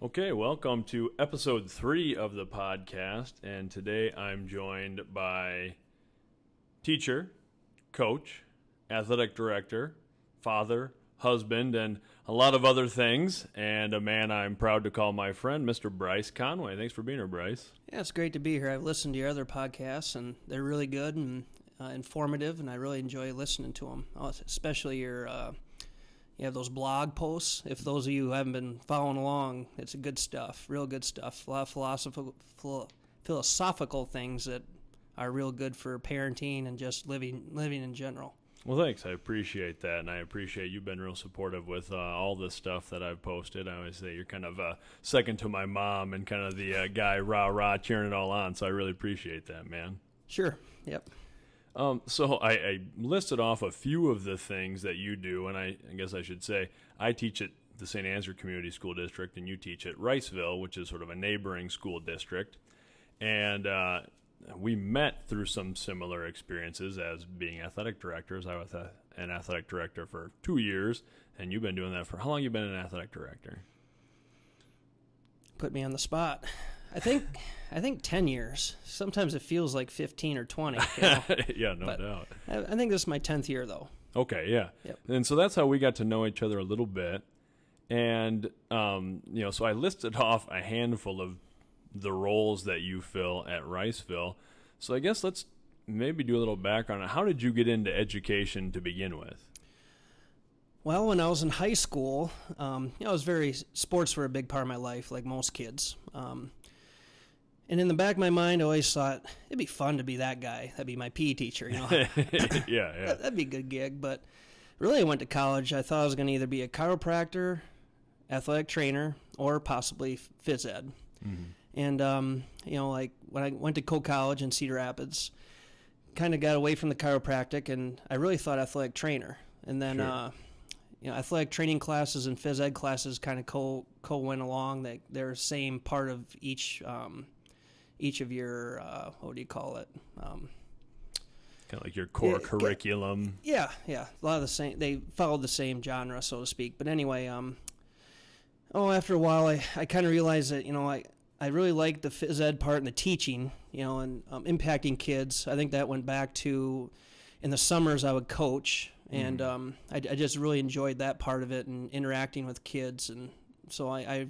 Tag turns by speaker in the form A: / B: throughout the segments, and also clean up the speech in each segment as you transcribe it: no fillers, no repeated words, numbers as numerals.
A: Okay, welcome to episode 3 of the podcast, and today I'm joined by teacher, coach, athletic director, father, husband, and a lot of other things, and a man I'm proud to call my friend, Mr. Bryce Conway. Thanks for being here, Bryce.
B: Yeah, it's great to be here. I've listened to your other podcasts, and they're really good and informative, and I really enjoy listening to them, especially your you have those blog posts. If those of you who haven't been following along, it's good stuff, real good stuff. A lot of philosophical things that are real good for parenting and just living in general.
A: Well, thanks. I appreciate that, and I appreciate you've been real supportive with all the stuff that I've posted. I always say you're kind of second to my mom and kind of the guy rah-rah cheering it all on, so I really appreciate that, man.
B: Sure, yep.
A: So I listed off a few of the things that you do, and I guess I should say I teach at the St. Ansgar Community School District, and you teach at Riceville, which is sort of a neighboring school district. And we met through some similar experiences as being athletic directors. I was an athletic director for 2 years, and you've been doing that for how long? Have you been an athletic director?
B: Put me on the spot. I think 10 years. Sometimes it feels like 15 or 20. You know?
A: Yeah, no doubt.
B: I think this is my 10th year, though.
A: Okay, yeah.
B: Yep.
A: And so that's how we got to know each other a little bit. And, so I listed off a handful of the roles that you fill at Riceville. So I guess let's maybe do a little background on how did you get into education to begin with?
B: Well, when I was in high school, sports were a big part of my life, like most kids. And in the back of my mind, I always thought it'd be fun to be that guy. That'd be my PE teacher, you know.
A: Yeah.
B: That'd be a good gig. But really, I went to college. I thought I was going to either be a chiropractor, athletic trainer, or possibly phys ed. Mm-hmm. And, like when I went to College in Cedar Rapids, kind of got away from the chiropractic, and I really thought athletic trainer. And then, sure. Athletic training classes and phys ed classes kind of went along. They're the same part of each of your, what do you call it?
A: Kind of like your core curriculum.
B: Yeah. A lot of the same. They followed the same genre, so to speak. But anyway, after a while, I kind of realized that, I really liked the phys ed part and the teaching, and impacting kids. I think that went back to in the summers I would coach, and I just really enjoyed that part of it and interacting with kids. And so I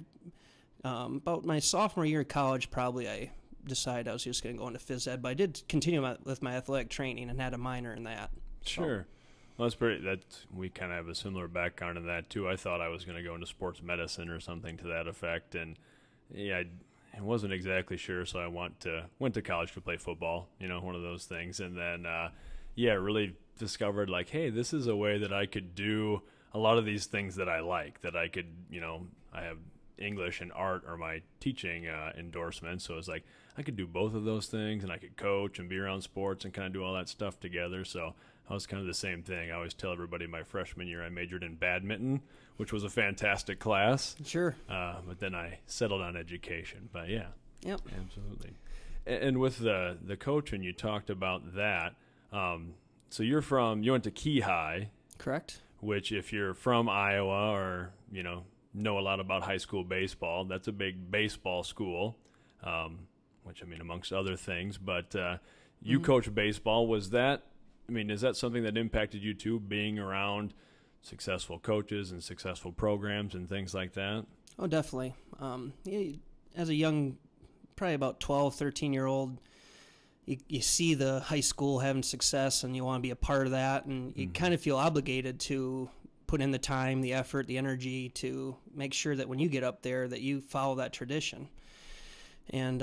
B: about my sophomore year of college, probably I decided I was just going to go into phys ed, but I did continue with my athletic training and had a minor in that.
A: Sure. Well, we kind of have a similar background in that too. I thought I was going to go into sports medicine or something to that effect, and I wasn't exactly sure, so I went to college to play football, one of those things, and then really discovered like, hey, this is a way that I could do a lot of these things that I like, that I could, I have English and art are my teaching endorsements, so it's like I could do both of those things, and I could coach and be around sports and kind of do all that stuff together. So I was kind of the same thing. I always tell everybody my freshman year I majored in badminton, which was a fantastic class.
B: Sure.
A: But then I settled on education. But yeah.
B: Yep.
A: Absolutely. And with the coaching, you talked about that. So you went to Key High.
B: Correct.
A: Which if you're from Iowa or, know a lot about high school baseball, that's a big baseball school, which, amongst other things. But you coach baseball. Is that something that impacted you too, being around successful coaches and successful programs and things like that?
B: Oh, definitely. As a young, probably about 12, 13-year-old, you see the high school having success and you want to be a part of that, and you kind of feel obligated to put in the time, the effort, the energy to make sure that when you get up there that you follow that tradition. And,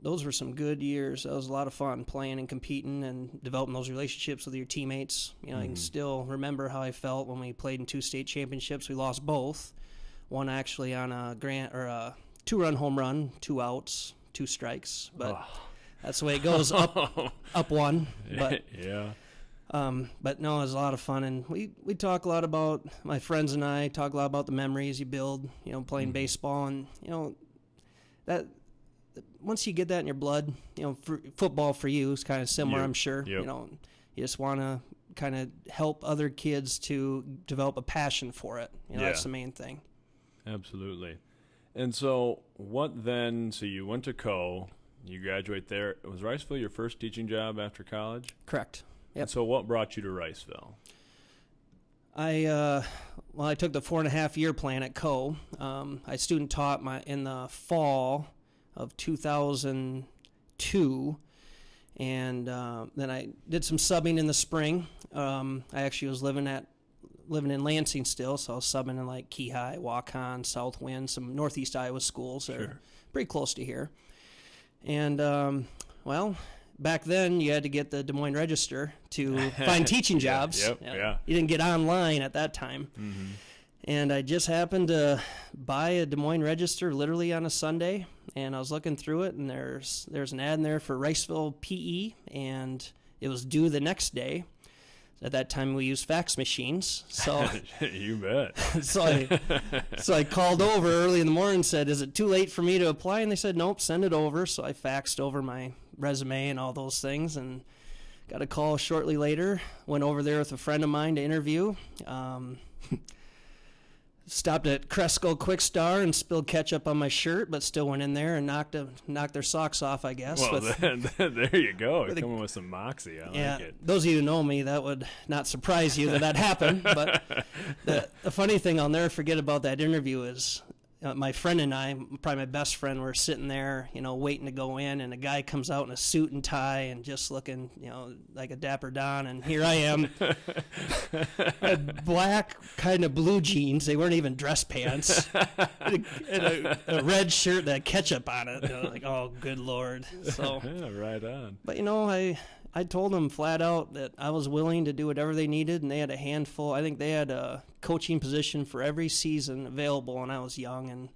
B: those were some good years. That was a lot of fun playing and competing and developing those relationships with your teammates. I can still remember how I felt when we played in 2 state championships. We lost both. One actually on a 2-run home run, 2 outs, 2 strikes. But that's the way it goes, up one. But,
A: yeah.
B: But no, it was a lot of fun. And we talk a lot about, my friends and I talk a lot about the memories you build, playing baseball. And, that once you get that in your blood, football for you is kind of similar, I'm sure.
A: Yep.
B: You just want to kind of help other kids to develop a passion for it. That's the main thing.
A: Absolutely. And so what then? So you went to you graduate there. Was Riceville your first teaching job after college?
B: Correct. Yep.
A: And so what brought you to Riceville?
B: I took the 4.5-year plan at I student taught in the fall of 2002, and then I did some subbing in the spring. I actually was living in Lansing still, so I was subbing in like Keyhi, Waukon, Southwind, some Northeast Iowa schools that are pretty close to here. And back then you had to get the Des Moines Register to find teaching jobs.
A: Yeah.
B: You didn't get online at that time. Mm-hmm. And I just happened to buy a Des Moines Register literally on a Sunday, and I was looking through it, and there's an ad in there for Riceville PE, and it was due the next day. At that time, we used fax machines. So
A: you bet.
B: So I called over early in the morning and said, "Is it too late for me to apply?" And they said, "Nope, send it over." So I faxed over my resume and all those things, and got a call shortly later. Went over there with a friend of mine to interview. Stopped at Cresco Quick Star and spilled ketchup on my shirt, but still went in there and knocked their socks off, I guess.
A: Well, there you go. Coming with some moxie. I like it.
B: Those of you who know me, that would not surprise you that happened. But the funny thing I'll never forget about that interview is my friend and I, probably my best friend, were sitting there, waiting to go in, and a guy comes out in a suit and tie and just looking, like a dapper Don, and here I am, black kind of blue jeans. They weren't even dress pants, and a red shirt that had ketchup on it. Like, oh, good Lord. So
A: yeah, right on.
B: But I told them flat out that I was willing to do whatever they needed, and they had a handful. I think they had a coaching position for every season available, and I was young and,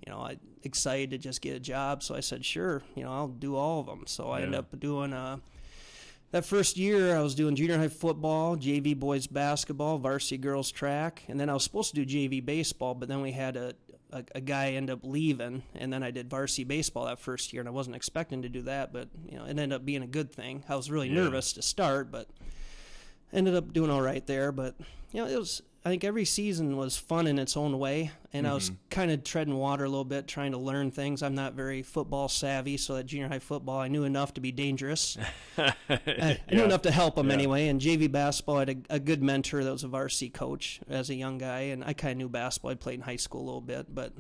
B: I excited to just get a job. So I said, sure, I'll do all of them. So I ended up doing that first year I was doing junior high football, JV boys basketball, varsity girls track, and then I was supposed to do JV baseball, but then we had a guy end up leaving, and then I did varsity baseball that first year, and I wasn't expecting to do that, but it ended up being a good thing. I was really nervous to start, but ended up doing all right there. But I think every season was fun in its own way, and I was kind of treading water a little bit, trying to learn things. I'm not very football savvy, so at junior high football I knew enough to be dangerous. I knew enough to help them anyway. And JV basketball, I had a good mentor that was a varsity coach as a young guy, and I kind of knew basketball. I played in high school a little bit, but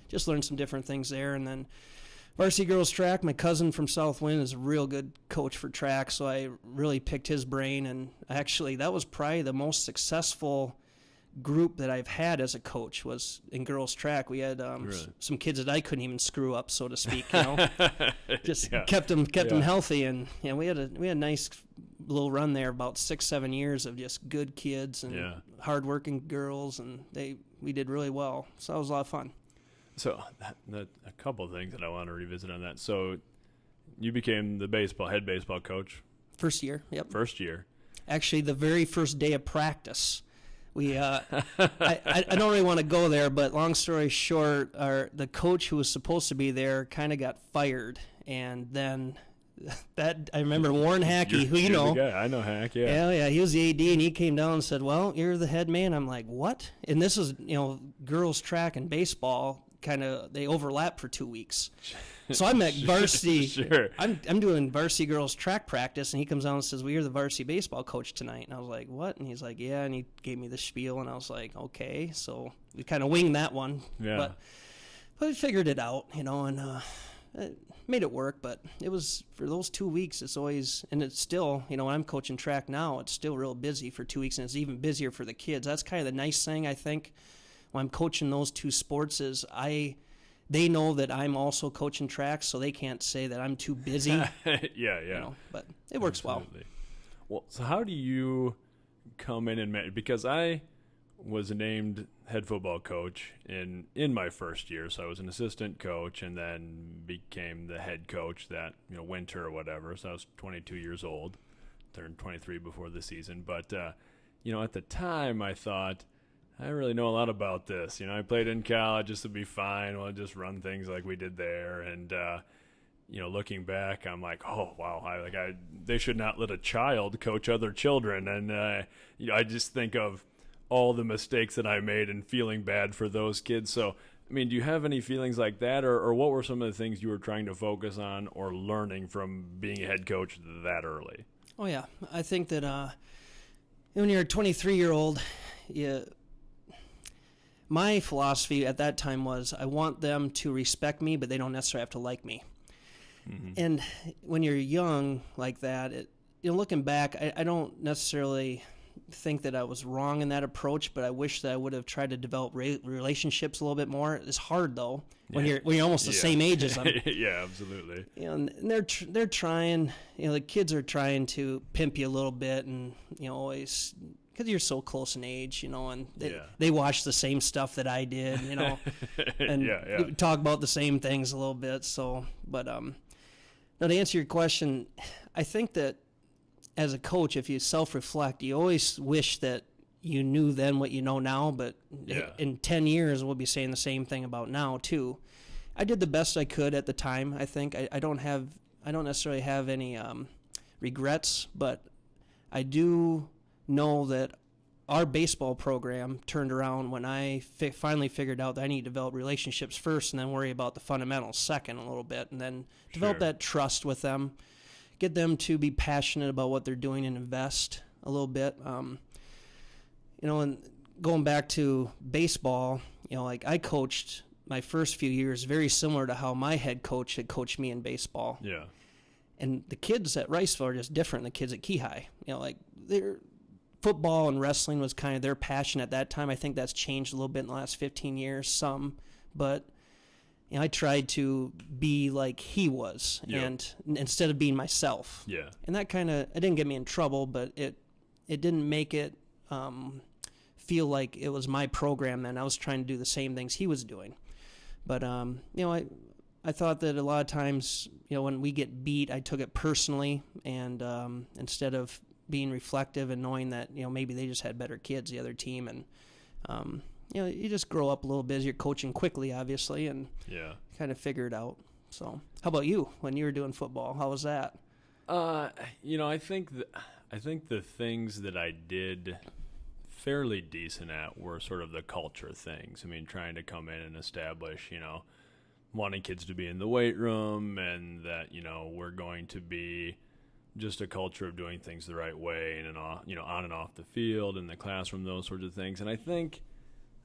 B: just learned some different things there. And then varsity girls track, my cousin from Southwind is a real good coach for track, so I really picked his brain, and actually that was probably the most successful group that I've had as a coach was in girls track. We had some kids that I couldn't even screw up, so to speak, just kept them healthy, and we had a nice little run there, about 6-7 years of just good kids and hardworking girls, and we did really well, so that was a lot of fun.
A: So a couple of things that I want to revisit on that. So you became the head baseball coach.
B: First year, yep.
A: First year.
B: Actually, the very first day of practice. We I don't really want to go there, but long story short, the coach who was supposed to be there kind of got fired, and then I remember Warren Hackey, who
A: you're the guy. I know Hack,
B: yeah, he was the AD, and he came down and said, "Well, you're the head man." I'm like, "What?" And this is girls track and baseball. They overlap for 2 weeks. So I'm at varsity.
A: Sure.
B: I'm doing varsity girls track practice, and he comes out and says, "Well, you're the varsity baseball coach tonight." And I was like, "What?" And he's like, "Yeah." And he gave me the spiel, and I was like, "Okay." So we kind of winged that one.
A: Yeah.
B: But we figured it out, and it made it work. But it was for those 2 weeks. It's always, and it's still, when I'm coaching track now, it's still real busy for 2 weeks, and it's even busier for the kids. That's kind of the nice thing, I think, when I'm coaching those two sports is they know that I'm also coaching track, so they can't say that I'm too busy. But it works
A: Absolutely. Well, so how do you come in and manage? Because I was named head football coach in my first year, so I was an assistant coach and then became the head coach that winter or whatever. So I was 22 years old, turned 23 before the season. But at the time I thought, I don't really know a lot about this. I played in college, this would be fine. We'll just run things like we did there. And, looking back, I'm like, oh, wow. They should not let a child coach other children. And, I just think of all the mistakes that I made and feeling bad for those kids. So I mean, do you have any feelings like that, or what were some of the things you were trying to focus on or learning from being a head coach that early?
B: Oh yeah, I think that when you're a 23-year-old, my philosophy at that time was I want them to respect me, but they don't necessarily have to like me. Mm-hmm. And when you're young like that, looking back, I don't necessarily think that I was wrong in that approach, but I wish that I would have tried to develop relationships a little bit more. It's hard though when you're almost the same age as them.
A: Yeah, absolutely.
B: And they're trying. The kids are trying to pimp you a little bit, and always because you're so close in age, and they watch the same stuff that I did, and talk about the same things a little bit. So, but now to answer your question, I think that as a coach, if you self-reflect, you always wish that you knew then what you know now, but in 10 years, we'll be saying the same thing about now, too. I did the best I could at the time, I think. I don't necessarily have any regrets, but I do know that our baseball program turned around when I finally figured out that I need to develop relationships first and then worry about the fundamentals second a little bit, and then develop that trust with them. Get them to be passionate about what they're doing and invest a little bit. And going back to baseball, like I coached my first few years very similar to how my head coach had coached me in baseball.
A: Yeah.
B: And the kids at Riceville are just different than the kids at Keyhigh. Like their football and wrestling was kind of their passion at that time. I think that's changed a little bit in the last 15 years, but I tried to be like he was, and instead of being myself.
A: Yeah.
B: And that it didn't get me in trouble, but it didn't make it feel like it was my program then. I was trying to do the same things he was doing. But, I thought that a lot of times, when we get beat, I took it personally, and instead of being reflective and knowing that, maybe they just had better kids, the other team, and you just grow up a little bit as you're coaching quickly, obviously, and kind of figure it out. So, how about you when you were doing football? How was that?
A: I think the things that I did fairly decent at were sort of the culture things. I mean, trying to come in and establish, wanting kids to be in the weight room, and that we're going to be just a culture of doing things the right way, and on and off the field, in the classroom, those sorts of things. And I think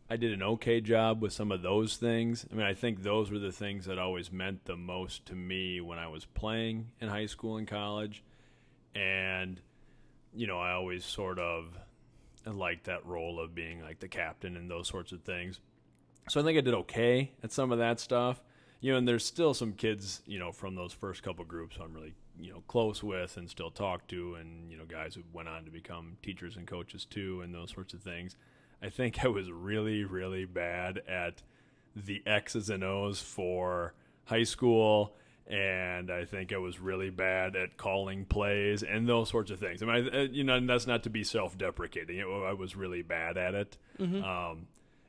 A: I did an okay job with some of those things. I mean, I think those were the things that always meant the most to me when I was playing in high school and college. And, I always sort of liked that role of being like the captain and those sorts of things. So I think I did okay at some of that stuff. And there's still some kids, from those first couple groups I'm really, close with and still talk to, and, guys who went on to become teachers and coaches too, and those sorts of things. I think I was really, really bad at the X's and O's for high school, and I think I was really bad at calling plays and those sorts of things. I mean, and that's not to be self-deprecating. I was really bad at it. Mm-hmm.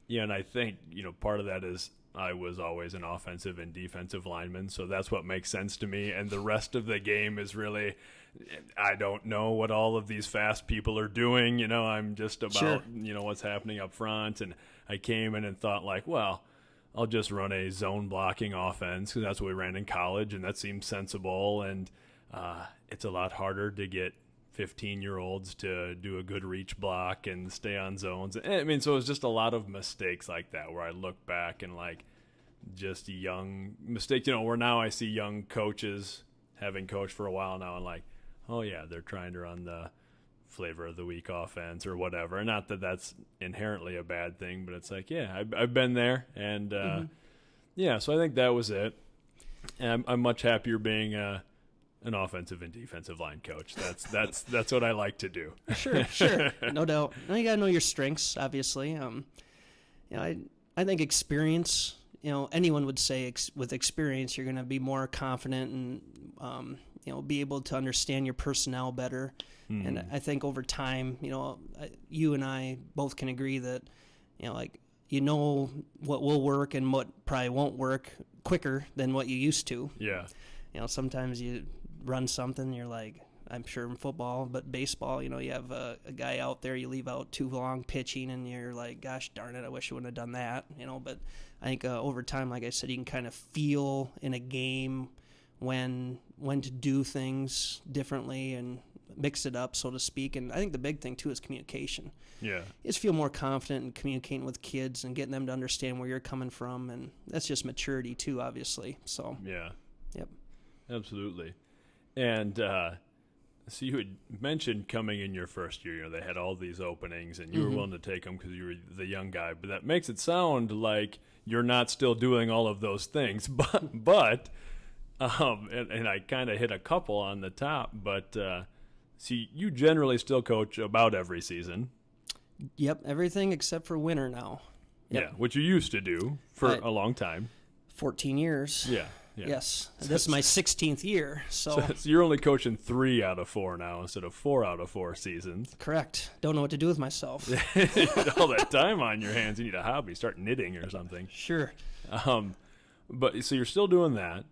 A: And I think, part of that is I was always an offensive and defensive lineman, so that's what makes sense to me. And the rest of the game is really, I don't know what all of these fast people are doing. I'm just about, what's happening up front. And I came in and thought like, well, I'll just run a zone blocking offense because that's what we ran in college, and that seems sensible. And it's a lot harder to get 15-year-olds to do a good reach block and stay on zones. I mean, so it was just a lot of mistakes like that where I look back and like just young mistakes, where now I see young coaches having coached for a while now and like, oh yeah, they're trying to run the flavor of the week offense or whatever. Not that that's inherently a bad thing, but it's like, yeah, I've been there. And so I think that was it. And I'm much happier being an offensive and defensive line coach. That's what I like to do.
B: Sure, no doubt. Now you gotta know your strengths, obviously. I think experience. Anyone would say with experience, you're gonna be more confident and be able to understand your personnel better. Mm-hmm. And I think over time, you and I both can agree that, what will work and what probably won't work quicker than what you used to.
A: Yeah.
B: Sometimes you run something, you're like, I'm sure in football, but baseball, you have a guy out there, you leave out too long pitching, and you're like, gosh darn it, I wish I wouldn't have done that, But I think over time, like I said, you can kind of feel in a game when to do things differently and mix it up, so to speak. And I think the big thing, too, is communication.
A: Yeah.
B: You just feel more confident in communicating with kids and getting them to understand where you're coming from. And that's just maturity, too, obviously. So,
A: yeah.
B: Yep.
A: Absolutely. And so you had mentioned coming in your first year, they had all these openings and you were willing to take them because you were the young guy. But that makes it sound like you're not still doing all of those things. But and I kind of hit a couple on the top, but see, you generally still coach about every season.
B: Yep, everything except for winter now. Yep.
A: Yeah, which you used to do for a long time.
B: 14 years.
A: Yeah.
B: Yes. This is my 16th year. So
A: you're only coaching 3 out of 4 now instead of 4 out of 4 seasons.
B: Correct. Don't know what to do with myself.
A: All that time on your hands, you need a hobby. Start knitting or something.
B: Sure.
A: But so you're still doing that.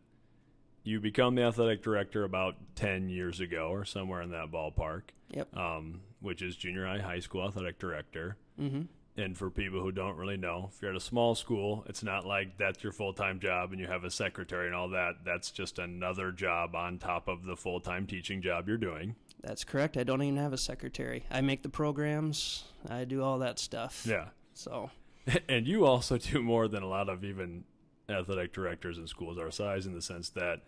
A: You become the athletic director about 10 years ago or somewhere in that ballpark.
B: Yep.
A: Which is junior high school athletic director.
B: Mm-hmm.
A: And for people who don't really know, if you're at a small school, it's not like that's your full-time job and you have a secretary and all that. That's just another job on top of the full-time teaching job you're doing.
B: That's correct. I don't even have a secretary. I make the programs. I do all that stuff.
A: Yeah.
B: So.
A: And you also do more than a lot of even athletic directors in schools our size, in the sense that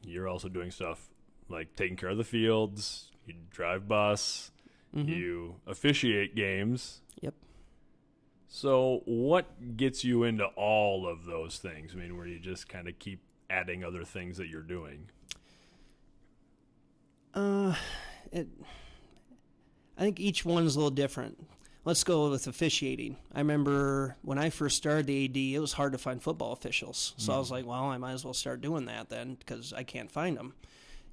A: you're also doing stuff like taking care of the fields, you drive bus, you officiate games.
B: Yep.
A: So what gets you into all of those things? I mean, where you just kind of keep adding other things that you're doing?
B: I think each one's a little different. Let's go with officiating. I remember when I first started the AD, it was hard to find football officials. So I was like, well, I might as well start doing that then, because I can't find them.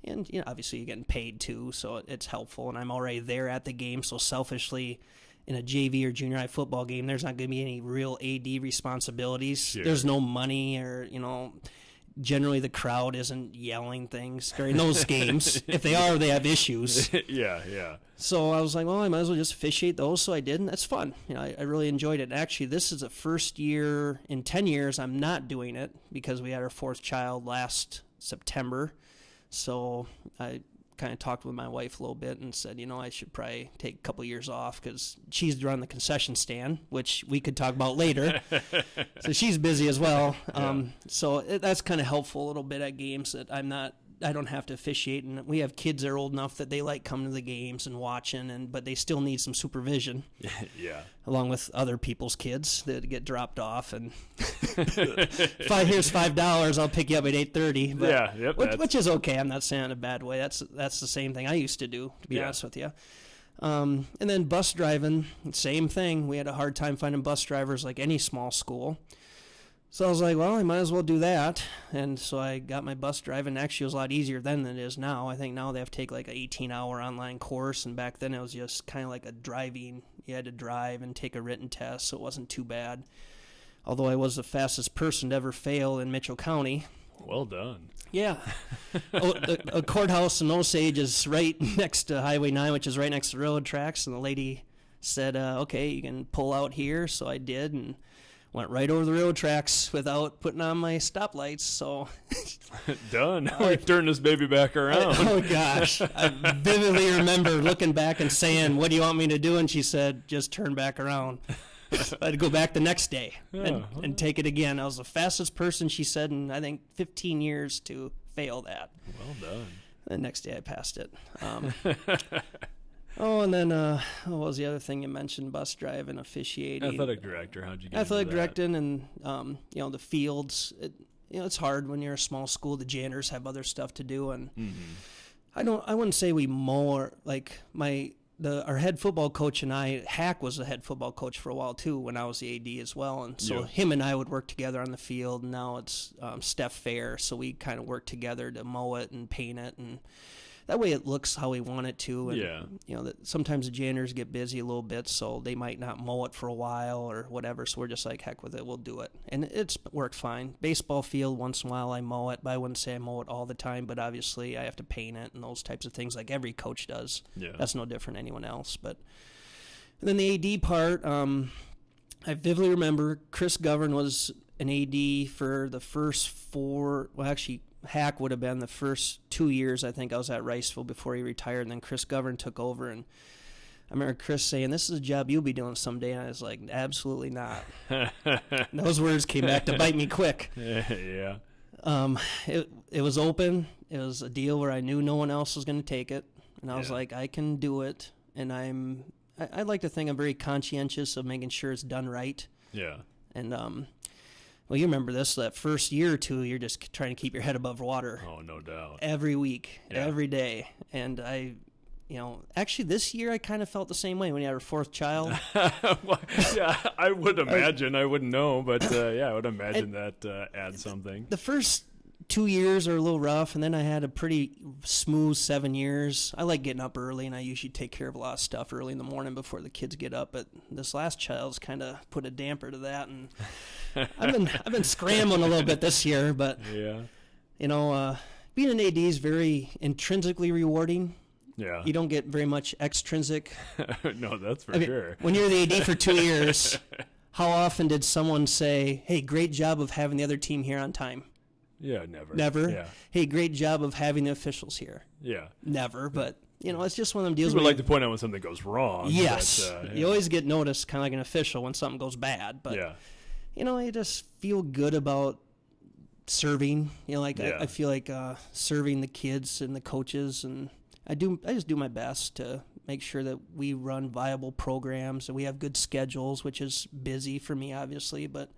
B: And, obviously you're getting paid too, so it's helpful. And I'm already there at the game, so selfishly, in a JV or junior high football game, there's not going to be any real AD responsibilities. Sure. There's no money or, generally the crowd isn't yelling things during those games. If they are, they have issues.
A: Yeah.
B: So I was like, well, I might as well just officiate those. So I did, and that's fun. I really enjoyed it. Actually, this is the first year in 10 years I'm not doing it because we had our 4th child last September. So I kind of talked with my wife a little bit and said, I should probably take a couple years off because she's run the concession stand, which we could talk about later. So she's busy as well. So that's kind of helpful a little bit at games that I don't have to officiate. And we have kids that are old enough that they like coming to the games and watching, but they still need some supervision.
A: Yeah.
B: Along with other people's kids that get dropped off. And here's $5, I'll pick you up at 8:30.
A: Yeah, yep.
B: Which is okay. I'm not saying it in a bad way. That's the same thing I used to do, to be honest with you. And then bus driving, same thing. We had a hard time finding bus drivers like any small school. So I was like, well, I might as well do that. And so I got my bus driving. Actually, it was a lot easier then than it is now. I think now they have to take like an 18-hour online course. And back then it was just kind of like a driving. You had to drive and take a written test, so it wasn't too bad. Although I was the fastest person to ever fail in Mitchell County.
A: Well done.
B: Yeah. A courthouse in Osage is right next to Highway 9, which is right next to the railroad tracks. And the lady said, okay, you can pull out here. So I did, and went right over the railroad tracks without putting on my stoplights. So
A: done. We've turned this baby back around.
B: Oh gosh, I vividly remember looking back and saying, "What do you want me to do?" And she said, "Just turn back around." I had to go back the next day and take it again. I was the fastest person, she said, in I think 15 years to fail that.
A: Well done.
B: The next day I passed it. And then what was the other thing you mentioned? Bus driving, officiating.
A: Athletic director. How'd you get
B: athletic
A: into that?
B: directing, and the fields. It's hard when you're a small school. The janitors have other stuff to do, and I wouldn't say we mow like our head football coach and I. Hack was the head football coach for a while too when I was the AD as well, and so him and I would work together on the field. And now it's Steph Fair, so we kind of work together to mow it and paint it and that way it looks how we want it to. And,
A: Yeah.
B: you know, that sometimes the janitors get busy a little bit, so they might not mow it for a while or whatever. So we're just like, heck with it, we'll do it. And it's worked fine. Baseball field, once in a while I mow it, but I wouldn't say I mow it all the time. But obviously I have to paint it and those types of things like every coach does.
A: Yeah.
B: That's no different than anyone else. But and then the AD part, I vividly remember Chris Govern was an AD for the first 4, well, actually, Hack would have been the first 2 years, I think, I was at Riceville before he retired, and then Chris Govern took over, and I remember Chris saying, "This is a job you'll be doing someday," and I was like, "Absolutely not." And those words came back to bite me quick.
A: Yeah.
B: It was open. It was a deal where I knew no one else was going to take it, and I was
A: Yeah.
B: like, I can do it, and I like to think I'm very conscientious of making sure it's done right.
A: Yeah.
B: And well, you remember this, that first year or two, you're just trying to keep your head above water.
A: Oh, no doubt.
B: Every week,
A: Yeah.
B: every day. And actually this year I kind of felt the same way when you had our 4th child.
A: Well, yeah, I would imagine. I wouldn't know, but yeah, I would imagine that adds something.
B: The first 2 years are a little rough, and then I had a pretty smooth 7 years. I like getting up early, and I usually take care of a lot of stuff early in the morning before the kids get up. But this last child's kind of put a damper to that, and I've been scrambling a little bit this year. But
A: Yeah.
B: being an AD is very intrinsically rewarding.
A: Yeah.
B: You don't get very much extrinsic.
A: No, that's for sure.
B: When you're the AD for 2 years, how often did someone say, "Hey, great job of having the other team here on time"?
A: Yeah, never.
B: Never.
A: Yeah.
B: Hey, great job of having the officials here.
A: Yeah.
B: Never. But it's just one of them deals.
A: People
B: where
A: like to point out when something goes wrong.
B: yes,
A: But,
B: you always get noticed, kind of like an official, when something goes bad. But
A: yeah.
B: you just feel good about serving.
A: Yeah.
B: I feel like serving the kids and the coaches, and I just do my best to make sure that we run viable programs and we have good schedules, which is busy for me, obviously. But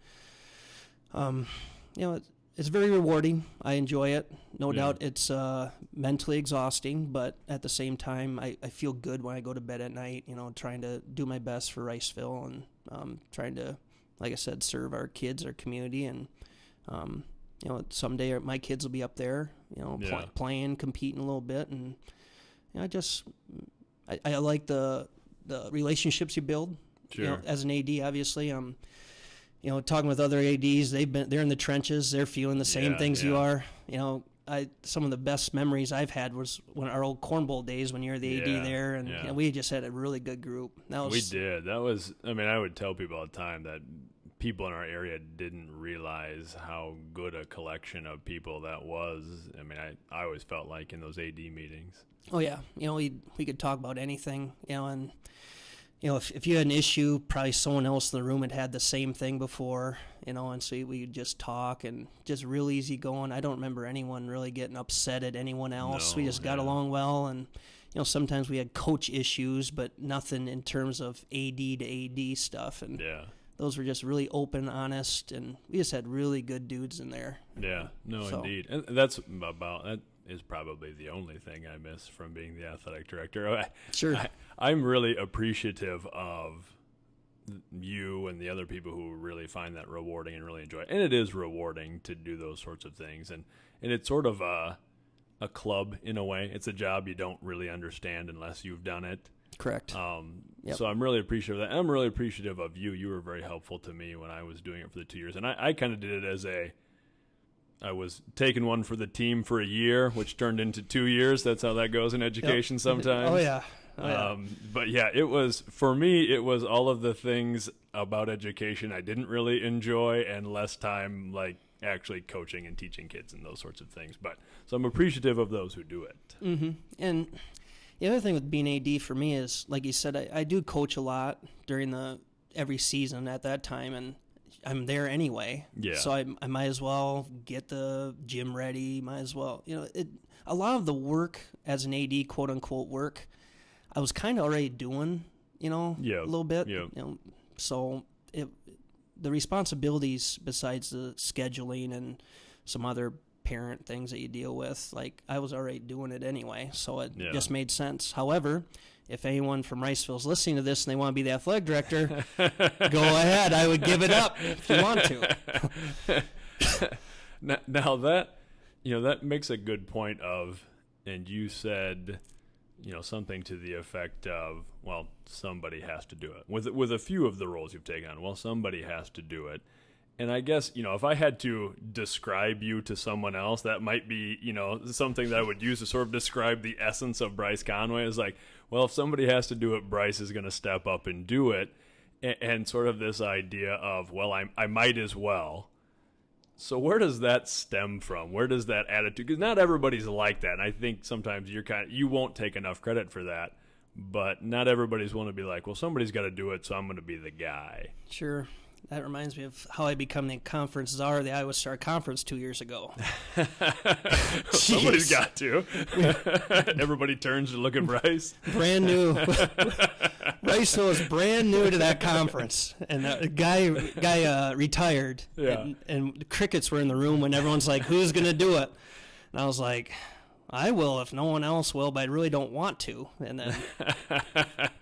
B: it's very rewarding. I enjoy it. No doubt it's mentally exhausting, but at the same time, I feel good when I go to bed at night, trying to do my best for Riceville and trying to, like I said, serve our kids, our community. And, someday my kids will be up there, playing, competing a little bit. And I like the relationships you build,
A: Sure.
B: as an AD, obviously. Talking with other ADs, they're in the trenches. They're feeling the same things you are. Some of the best memories I've had was when our old Corn Bowl days when you're the AD there, and we just had a really good group.
A: We did. That was. I mean, I would tell people all the time that people in our area didn't realize how good a collection of people that was. I mean, I always felt like in those AD meetings.
B: Oh yeah, we could talk about anything, and. If you had an issue, probably someone else in the room had had the same thing before, and so we would just talk and just real easy going. I don't remember anyone really getting upset at anyone else. We just got along well, and, sometimes we had coach issues, but nothing in terms of AD to AD stuff. And those were just really open, honest, and we just had really good dudes in there.
A: Yeah, indeed. And that is probably the only thing I miss from being the athletic director.
B: Sure.
A: I'm really appreciative of you and the other people who really find that rewarding and really enjoy it. And it is rewarding to do those sorts of things. And it's sort of a club in a way. It's a job you don't really understand unless you've done it.
B: Correct.
A: So I'm really appreciative of that. And I'm really appreciative of you. You were very helpful to me when I was doing it for the 2 years. And I kind of did it as I was taking one for the team for a year, which turned into 2 years. That's how that goes in education sometimes.
B: Oh, yeah.
A: But yeah, for me, it was all of the things about education I didn't really enjoy and less time like actually coaching and teaching kids and those sorts of things. So I'm appreciative of those who do it.
B: Mm-hmm. And the other thing with being AD for me is, like you said, I do coach a lot during every season at that time, and I'm there anyway.
A: Yeah.
B: So I might as well get the gym ready. Might as well, a lot of the work as an AD, quote unquote work, I was kind of already doing, a little bit.
A: Yeah.
B: So the responsibilities besides the scheduling and some other parent things that you deal with, like I was already doing it anyway. So it just made sense. However, if anyone from Riceville is listening to this and they want to be the athletic director, go ahead. I would give it up if you want to.
A: Now that makes a good point of and you said, something to the effect of, well, somebody has to do it. With a few of the roles you've taken on, well, somebody has to do it. And I guess, if I had to describe you to someone else, that might be, something that I would use to sort of describe the essence of Bryce Conway is like, well, if somebody has to do it, Bryce is going to step up and do it. And sort of this idea of, well, I might as well. So where does that stem from? Where does that attitude? Because not everybody's like that. And I think sometimes you won't take enough credit for that. But not everybody's want to be like, well, somebody's got to do it, so I'm going to be the guy.
B: Sure. That reminds me of how I became the conference czar of the Iowa Star Conference 2 years ago.
A: Somebody's got to. Everybody turns to look at Bryce.
B: Brand new. Bryce was brand new to that conference, and the guy retired.
A: Yeah.
B: And the crickets were in the room when everyone's like, "Who's going to do it?" And I was like, I will if no one else will, but I really don't want to. And then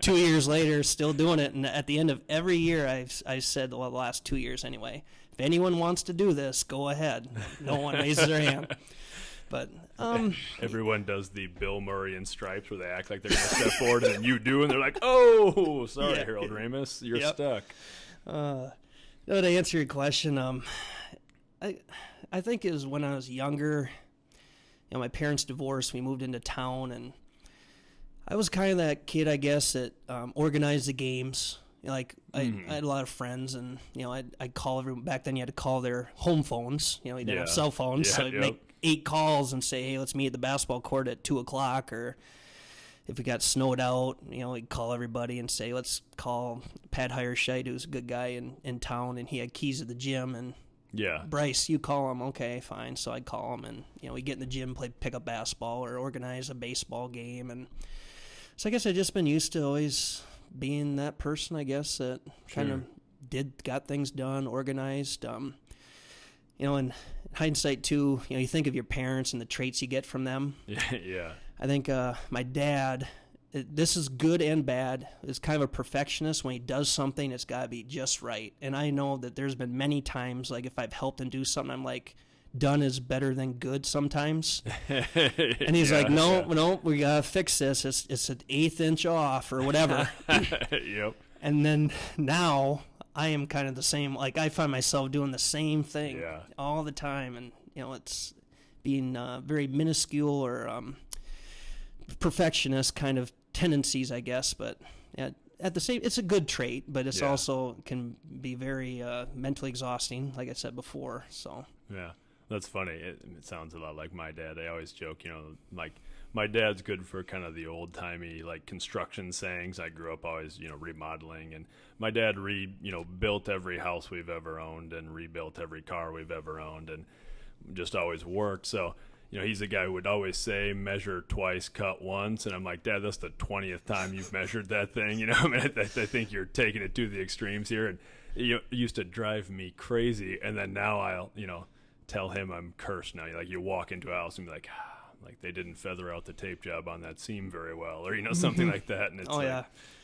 B: 2 years later, still doing it. And at the end of every year, I've said, well, the last 2 years anyway, if anyone wants to do this, go ahead. No one raises their hand. But
A: everyone does the Bill Murray in Stripes where they act like they're going to step forward, and then you do, and they're like, "Oh, sorry, yeah. Harold Ramis, you're stuck."
B: To answer your question, I think it was when I was younger. My parents divorced. We moved into town, and I was kind of that kid, I guess, that organized the games. I had a lot of friends, and I'd call everyone. Back then, you had to call their home phones. You didn't have cell phones, so I'd make 8 calls and say, "Hey, let's meet at the basketball court at 2:00." Or if we got snowed out, we'd call everybody and say, "Let's call Pat Hierscheid, who's a good guy in town, and he had keys to the gym." And Bryce, you call him. Okay, fine. So I'd call him, and we get in the gym, play pickup basketball, or organize a baseball game. And so I guess I've just been used to always being that person, I guess, that kind of got things done, organized. In hindsight too, you think of your parents and the traits you get from them.
A: Yeah.
B: I think my dad. This is good and bad. Is kind of a perfectionist. When he does something, it's got to be just right. And I know that there's been many times, like if I've helped him do something, I'm like, done is better than good sometimes. And he's like, no, we got to fix this. It's an 1/8 inch off or whatever.
A: Yep.
B: And then now I am kind of the same. Like I find myself doing the same thing all the time. And, it's being very minuscule or perfectionist kind of tendencies, I guess, but at the same, it's a good trait, but it's also can be very mentally exhausting, like I said before. So
A: that's funny. It sounds a lot like my dad. I always joke, like my dad's good for kind of the old timey like construction sayings. I grew up always, remodeling, and my dad built every house we've ever owned and rebuilt every car we've ever owned, and just always worked. So he's the guy who would always say, measure twice, cut once. And I'm like, Dad, that's the 20th time you've measured that thing. I think you're taking it to the extremes here. And it used to drive me crazy. And then now I'll, tell him I'm cursed now. Like you walk into a house and be like, they didn't feather out the tape job on that seam very well, or, something like that. And it's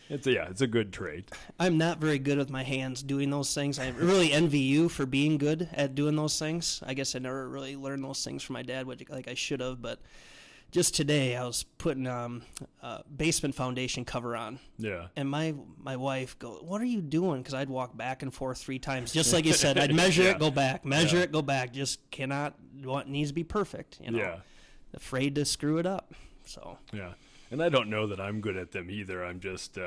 A: it's a good trait.
B: I'm not very good with my hands doing those things. I really envy you for being good at doing those things. I guess I never really learned those things from my dad, which I should have. But just today, I was putting a basement foundation cover on.
A: Yeah.
B: And my wife goes, "What are you doing?" Because I'd walk back and forth 3 times, just like you said. I'd measure it, go back, measure it, go back. Just cannot. What needs to be perfect.
A: Yeah.
B: Afraid to screw it up. So.
A: Yeah. And I don't know that I'm good at them either. I'm just,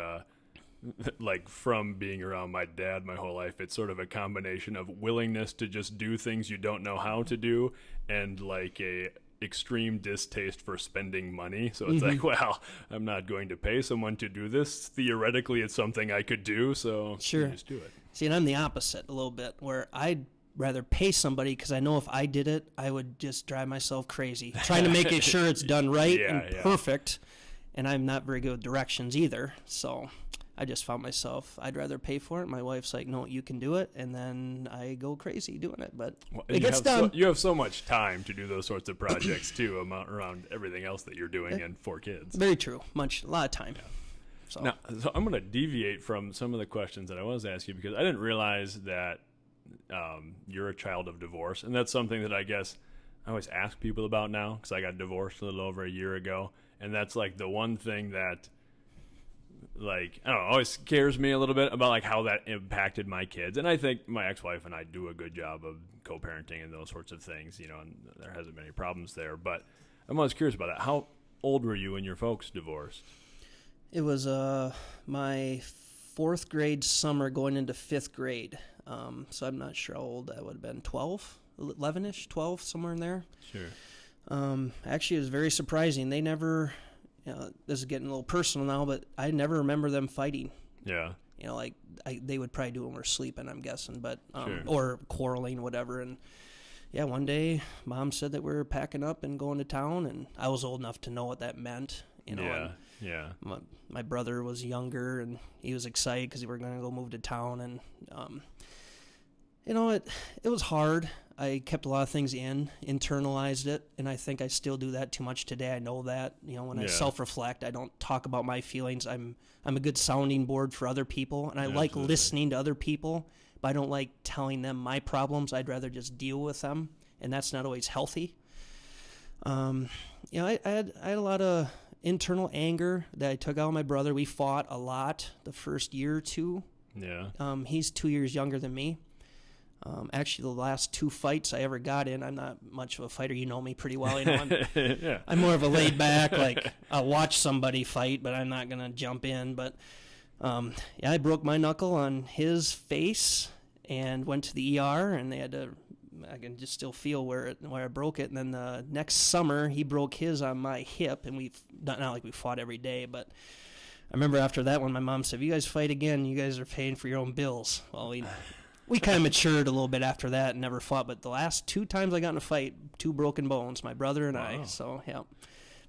A: like, from being around my dad my whole life, it's sort of a combination of willingness to just do things you don't know how to do and, like, a extreme distaste for spending money. So it's like, well, I'm not going to pay someone to do this. Theoretically, it's something I could do, so just do it.
B: See, and I'm the opposite a little bit, where I'd rather pay somebody because I know if I did it, I would just drive myself crazy, trying to make sure it's done right and perfect. And I'm not very good with directions either. So I just found myself, I'd rather pay for it. My wife's like, no, you can do it. And then I go crazy doing it. But it gets done.
A: You have so much time to do those sorts of projects, too, around everything else that you're doing and 4 kids.
B: Very true. A lot of time. Yeah.
A: So I'm going to deviate from some of the questions that I was asking because I didn't realize that you're a child of divorce. And that's something that I guess always ask people about now because I got divorced a little over a year ago, and that's like the one thing that, like, I don't know, always scares me a little bit about like how that impacted my kids. And I think my ex-wife and I do a good job of co-parenting and those sorts of things, and there hasn't been any problems there. But I'm always curious about that. How old were you when your folks divorced?
B: It was my fourth grade summer going into fifth grade. So I'm not sure how old that would have been. 12, 11-ish, 12, somewhere in there.
A: Sure.
B: Actually, it was very surprising. They never, this is getting a little personal now, but I never remember them fighting.
A: Yeah.
B: Like they would probably do it when we're sleeping, I'm guessing, but
A: Sure.
B: or quarreling, whatever. And yeah, one day Mom said that we were packing up and going to town, and I was old enough to know what that meant.
A: Yeah.
B: My brother was younger, and he was excited because we were going to go move to town, and it was hard. I kept a lot of things internalized it, and I think I still do that too much today. I know that. When I self-reflect, I don't talk about my feelings. I'm a good sounding board for other people, and I like listening to other people, but I don't like telling them my problems. I'd rather just deal with them, and that's not always healthy. I had a lot of internal anger that I took out on my brother. We fought a lot the first year or two.
A: Yeah.
B: He's 2 years younger than me. Actually, the last two fights I ever got in, I'm not much of a fighter. You know me pretty well. I'm more of a laid back, like I'll watch somebody fight, but I'm not going to jump in. But I broke my knuckle on his face and went to the ER, and they had to. I can just still feel where I broke it. And then the next summer, he broke his on my hip, and we not like we fought every day, but I remember after that when my mom said, "If you guys fight again, you guys are paying for your own bills." Well, we kind of matured a little bit after that and never fought. But the last two times I got in a fight, 2 broken bones, my brother and I. So yeah,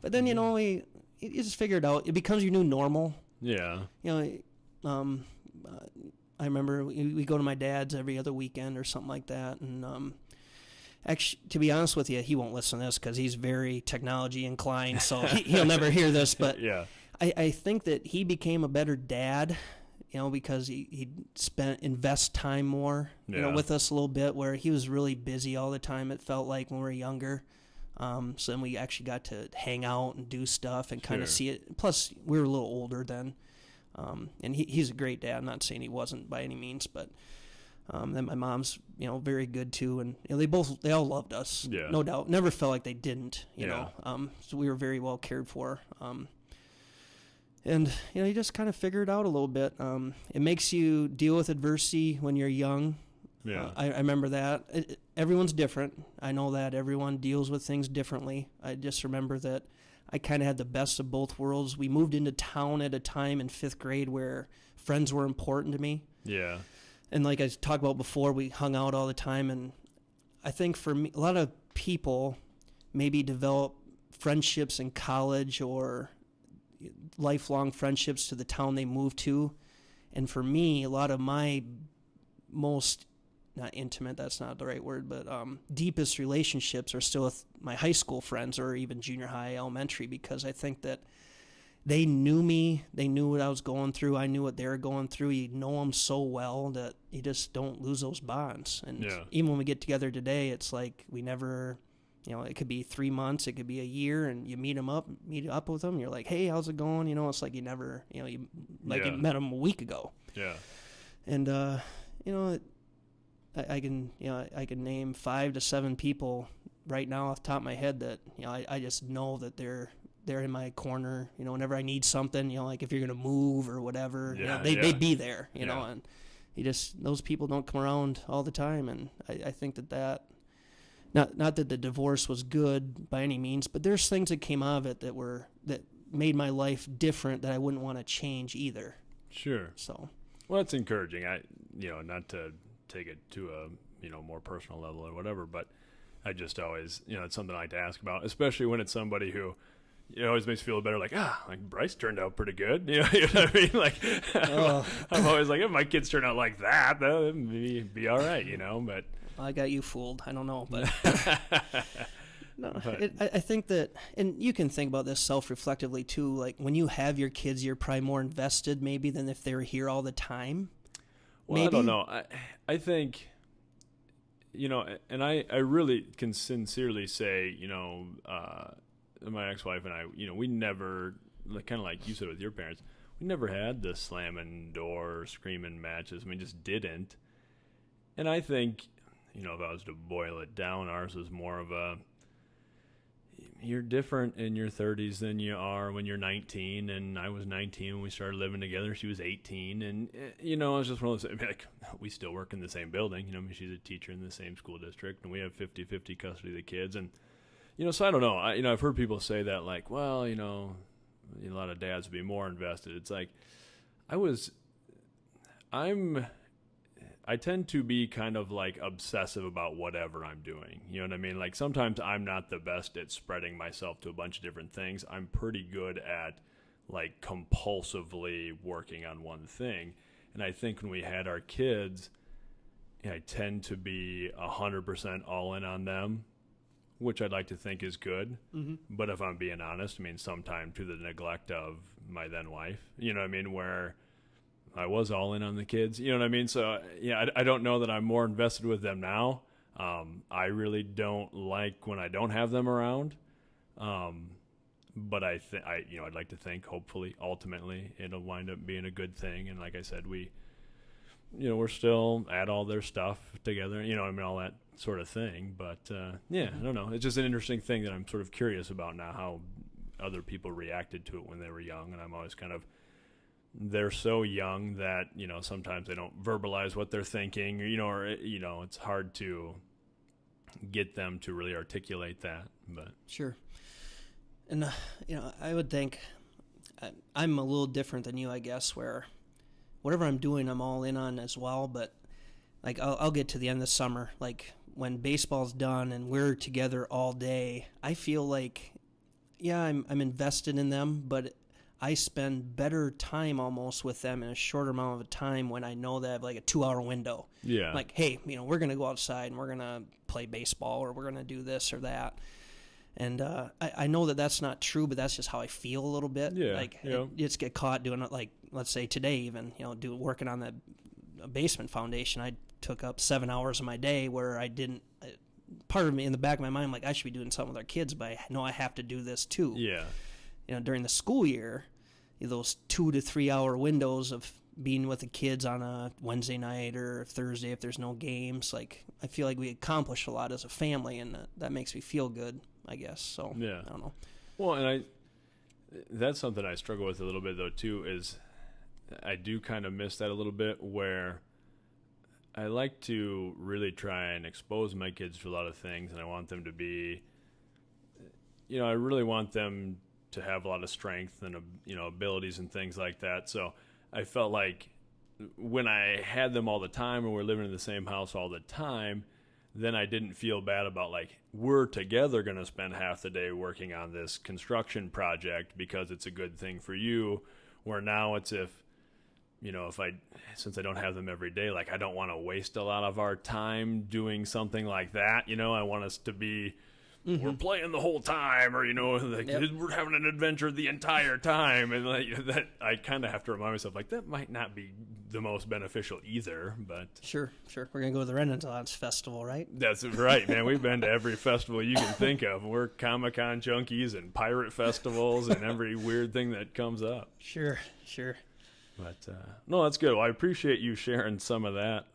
B: but then you just figure it out. It becomes your new normal.
A: Yeah.
B: I remember we go to my dad's every other weekend or something like that. And actually, to be honest with you, he won't listen to this because he's very technology inclined, so he'll never hear this. But
A: yeah.
B: I think that he became a better dad, because he invest time more, with us a little bit, where he was really busy all the time, it felt like, when we were younger. So then we actually got to hang out and do stuff and kind of see it. Plus, we were a little older then. And he's a great dad. I'm not saying he wasn't by any means, but then my mom's, very good too. And they all loved us, no doubt. Never felt like they didn't, know. So we were very well cared for. And you just kind of figure it out a little bit. It makes you deal with adversity when you're young.
A: Yeah,
B: I remember that. Everyone's different. I know that everyone deals with things differently. I just remember that I kind of had the best of both worlds. We moved into town at a time in 5th grade where friends were important to me.
A: Yeah.
B: And like I talked about before, we hung out all the time. And I think for me, a lot of people maybe develop friendships in college or lifelong friendships to the town they moved to. And for me, a lot of my most, not intimate, that's not the right word, but deepest relationships are still with my high school friends or even junior high, elementary, because I think that they knew me. They knew what I was going through. I knew what they were going through. You know them so well that you just don't lose those bonds. And even when we get together today, it's like we never, it could be 3 months, it could be a year, and you meet up with them. You're like, hey, how's it going? It's like you never, you met them a week ago.
A: Yeah.
B: And, I can name 5 to 7 people right now off the top of my head that, I just know that they're in my corner, whenever I need something, like if you're going to move or whatever, they'd be there, know, and those people don't come around all the time. And I think that not that the divorce was good by any means, but there's things that came out of it that made my life different that I wouldn't want to change either.
A: Sure.
B: So,
A: well, that's encouraging. Not to take it to a more personal level or whatever, but I just always it's something I like to ask about, especially when it's somebody who it always makes me feel better, like Bryce turned out pretty good. You know what I mean? Like I'm always like, if my kids turn out like that, they'll be all right, but
B: I got you fooled. I don't know, but no, I think that, and you can think about this self-reflectively too, like when you have your kids, you're probably more invested maybe than if they were here all the time.
A: Well, maybe? I don't know. I think and I really can sincerely say, my ex-wife and I, we never, kind of like you said with your parents, we never had the slamming door, screaming matches. I mean, just didn't. And I think, if I was to boil it down, ours was more of you're different in your 30s than you are when you're 19, and I was 19 when we started living together. She was 18, and it was just one of those, like, we still work in the same building. She's a teacher in the same school district, and we have 50-50 custody of the kids. And so I don't know. I've heard people say that, like, well, a lot of dads would be more invested. It's like I tend to be kind of like obsessive about whatever I'm doing. You know what I mean? Like sometimes I'm not the best at spreading myself to a bunch of different things. I'm pretty good at like compulsively working on one thing. And I think when we had our kids, I tend to be 100% all in on them, which I'd like to think is good. Mm-hmm. But if I'm being honest, sometimes to the neglect of my then wife, where I was all in on the kids, So, I don't know that I'm more invested with them now. I really don't like when I don't have them around. But I'd like to think, hopefully, ultimately, it'll wind up being a good thing. And like I said, we're still at all their stuff together, all that sort of thing. But, I don't know. It's just an interesting thing that I'm sort of curious about now, how other people reacted to it when they were young. And I'm always kind of, they're so young that, sometimes they don't verbalize what they're thinking, or, it's hard to get them to really articulate that. But
B: sure. And, I would think I'm a little different than you, I guess, where whatever I'm doing, I'm all in on as well. But like, I'll get to the end of the summer, like when baseball's done and we're together all day, I feel like, I'm invested in them, but I spend better time almost with them in a shorter amount of time when I know that I have like a 2-hour window.
A: Yeah.
B: Like, hey, we're going to go outside and we're going to play baseball or we're going to do this or that. And I know that that's not true, but that's just how I feel a little bit.
A: Yeah.
B: Like, I just get caught doing it, like, let's say today even, working on that basement foundation. I took up 7 hours of my day where I didn't, part of me in the back of my mind, I'm like, I should be doing something with our kids, but I know I have to do this too.
A: Yeah.
B: During the school year, those 2 to 3 hour windows of being with the kids on a Wednesday night or Thursday if there's no games, like I feel like we accomplished a lot as a family, and that makes me feel good, I guess. So
A: yeah,
B: I don't know.
A: Well, and that's something I struggle with a little bit though too, is I do kind of miss that a little bit, where I like to really try and expose my kids to a lot of things, and I want them to be, I really want them to have a lot of strength and, abilities and things like that. So I felt like when I had them all the time and we're living in the same house all the time, then I didn't feel bad about like, we're together going to spend half the day working on this construction project because it's a good thing for you. Where now it's since I don't have them every day, like I don't want to waste a lot of our time doing something like that. I want us to be, we're playing the whole time, or we're having an adventure the entire time, and like that, I kind of have to remind myself like that might not be the most beneficial either. But
B: sure, we're gonna go to the Renaissance Festival, right?
A: That's right, man. We've been to every festival you can think of. We're Comic-Con junkies and pirate festivals and every weird thing that comes up.
B: Sure.
A: But no, that's good. Well, I appreciate you sharing some of that.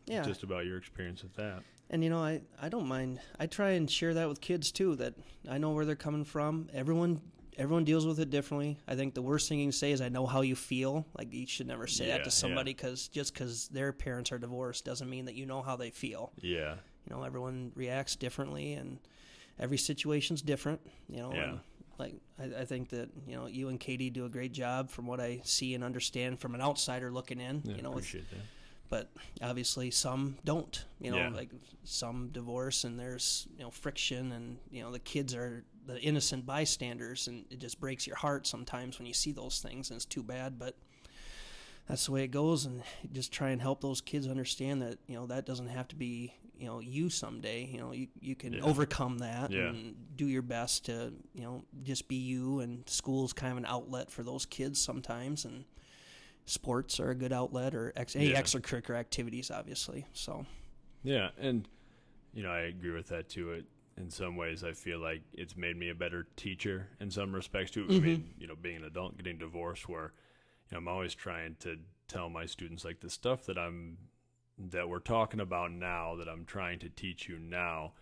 A: Just about your experience with that.
B: And, I don't mind. I try and share that with kids, too, that I know where they're coming from. Everyone deals with it differently. I think the worst thing you can say is, I know how you feel. Like, you should never say that to somebody, because just because their parents are divorced doesn't mean that you know how they feel.
A: Yeah.
B: Everyone reacts differently, and every situation's different, And, like, I think that, you and Katie do a great job from what I see and understand from an outsider looking in.
A: Yeah, appreciate that.
B: But obviously some don't, like some divorce and there's, friction, and, the kids are the innocent bystanders, and it just breaks your heart sometimes when you see those things, and it's too bad, but that's the way it goes. And just try and help those kids understand that, that doesn't have to be, you someday, you can overcome that and do your best to, just be you, and school's kind of an outlet for those kids sometimes, and sports are a good outlet, or any extracurricular activities, obviously. So,
A: Yeah, and I agree with that too. In some ways, I feel like it's made me a better teacher in some respects too. I mean, being an adult, getting divorced, where I'm always trying to tell my students like the stuff that we're talking about now, that I'm trying to teach you now,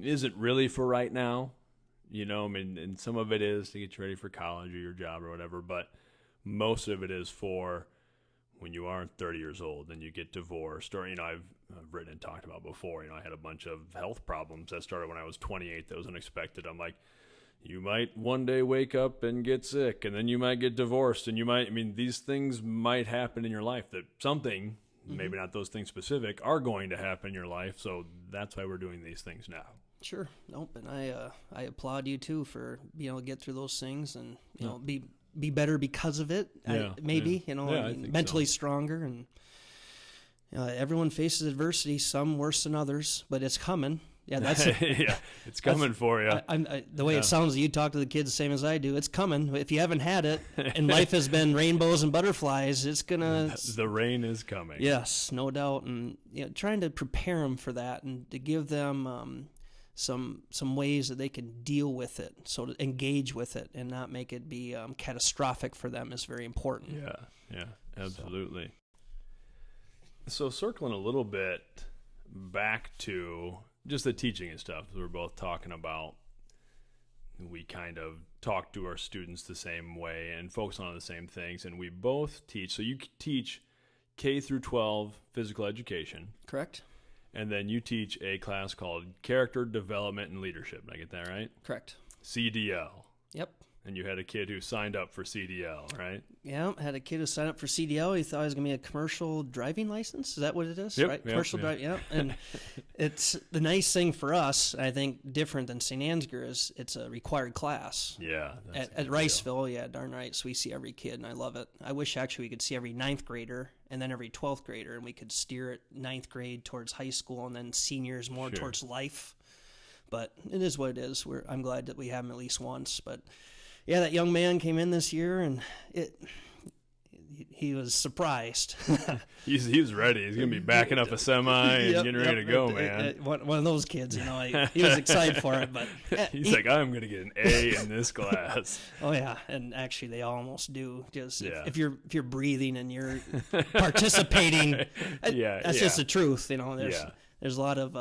A: isn't really for right now. I mean, and some of it is to get you ready for college or your job or whatever, but most of it is for when you aren't 30 years old and you get divorced, or I've written and talked about before, I had a bunch of health problems that started when I was 28 that was unexpected. I'm like, you might one day wake up and get sick, and then you might get divorced, and these things might happen in your life, that something, maybe not those things specific, are going to happen in your life. So that's why we're doing these things now.
B: Sure. Nope. And I applaud you too for being able to get through those things and be better because of it.
A: Yeah,
B: maybe
A: I think
B: mentally
A: so.
B: stronger, and everyone faces adversity, some worse than others, but it's coming. Yeah, that's it.
A: Yeah, it's coming for you.
B: The way it sounds, you talk to the kids the same as I do. It's coming. If you haven't had it, and life has been rainbows and butterflies, it's gonna.
A: The rain is coming.
B: Yes, no doubt, and trying to prepare them for that, and to give them some ways that they can deal with it, so to engage with it and not make it be catastrophic for them is very important.
A: Yeah, absolutely. So circling a little bit back to just the teaching and stuff we're both talking about, we kind of talk to our students the same way and focus on the same things, and we both teach. So you teach K through 12 physical education.
B: Correct.
A: And then you teach a class called Character Development and Leadership. Did I get that right?
B: Correct.
A: CDL.
B: Yep.
A: And you had a kid who signed up for CDL, right?
B: Yeah, had a kid who signed up for CDL. He thought it was going to be a commercial driving license. Is that what it is?
A: Yep,
B: right?
A: Yep,
B: Commercial driving, yeah. And it's the nice thing for us, I think, different than St. Ansgar, is it's a required class.
A: Yeah.
B: At Riceville, yeah, darn right. So we see every kid, and I love it. I wish actually we could see every 9th grader and then every 12th grader, and we could steer it 9th grade towards high school and then seniors more towards life. But it is what it is. I'm glad that we have them at least once, but... Yeah, that young man came in this year, and he was surprised.
A: He was ready. He's going to be backing up a semi and getting ready to go, man.
B: One of those kids, he was excited for it. But
A: he's like, I'm going to get an A in this class.
B: Oh, yeah, and actually they almost do. Just if you're breathing and you're participating, that's just the truth. There's a lot of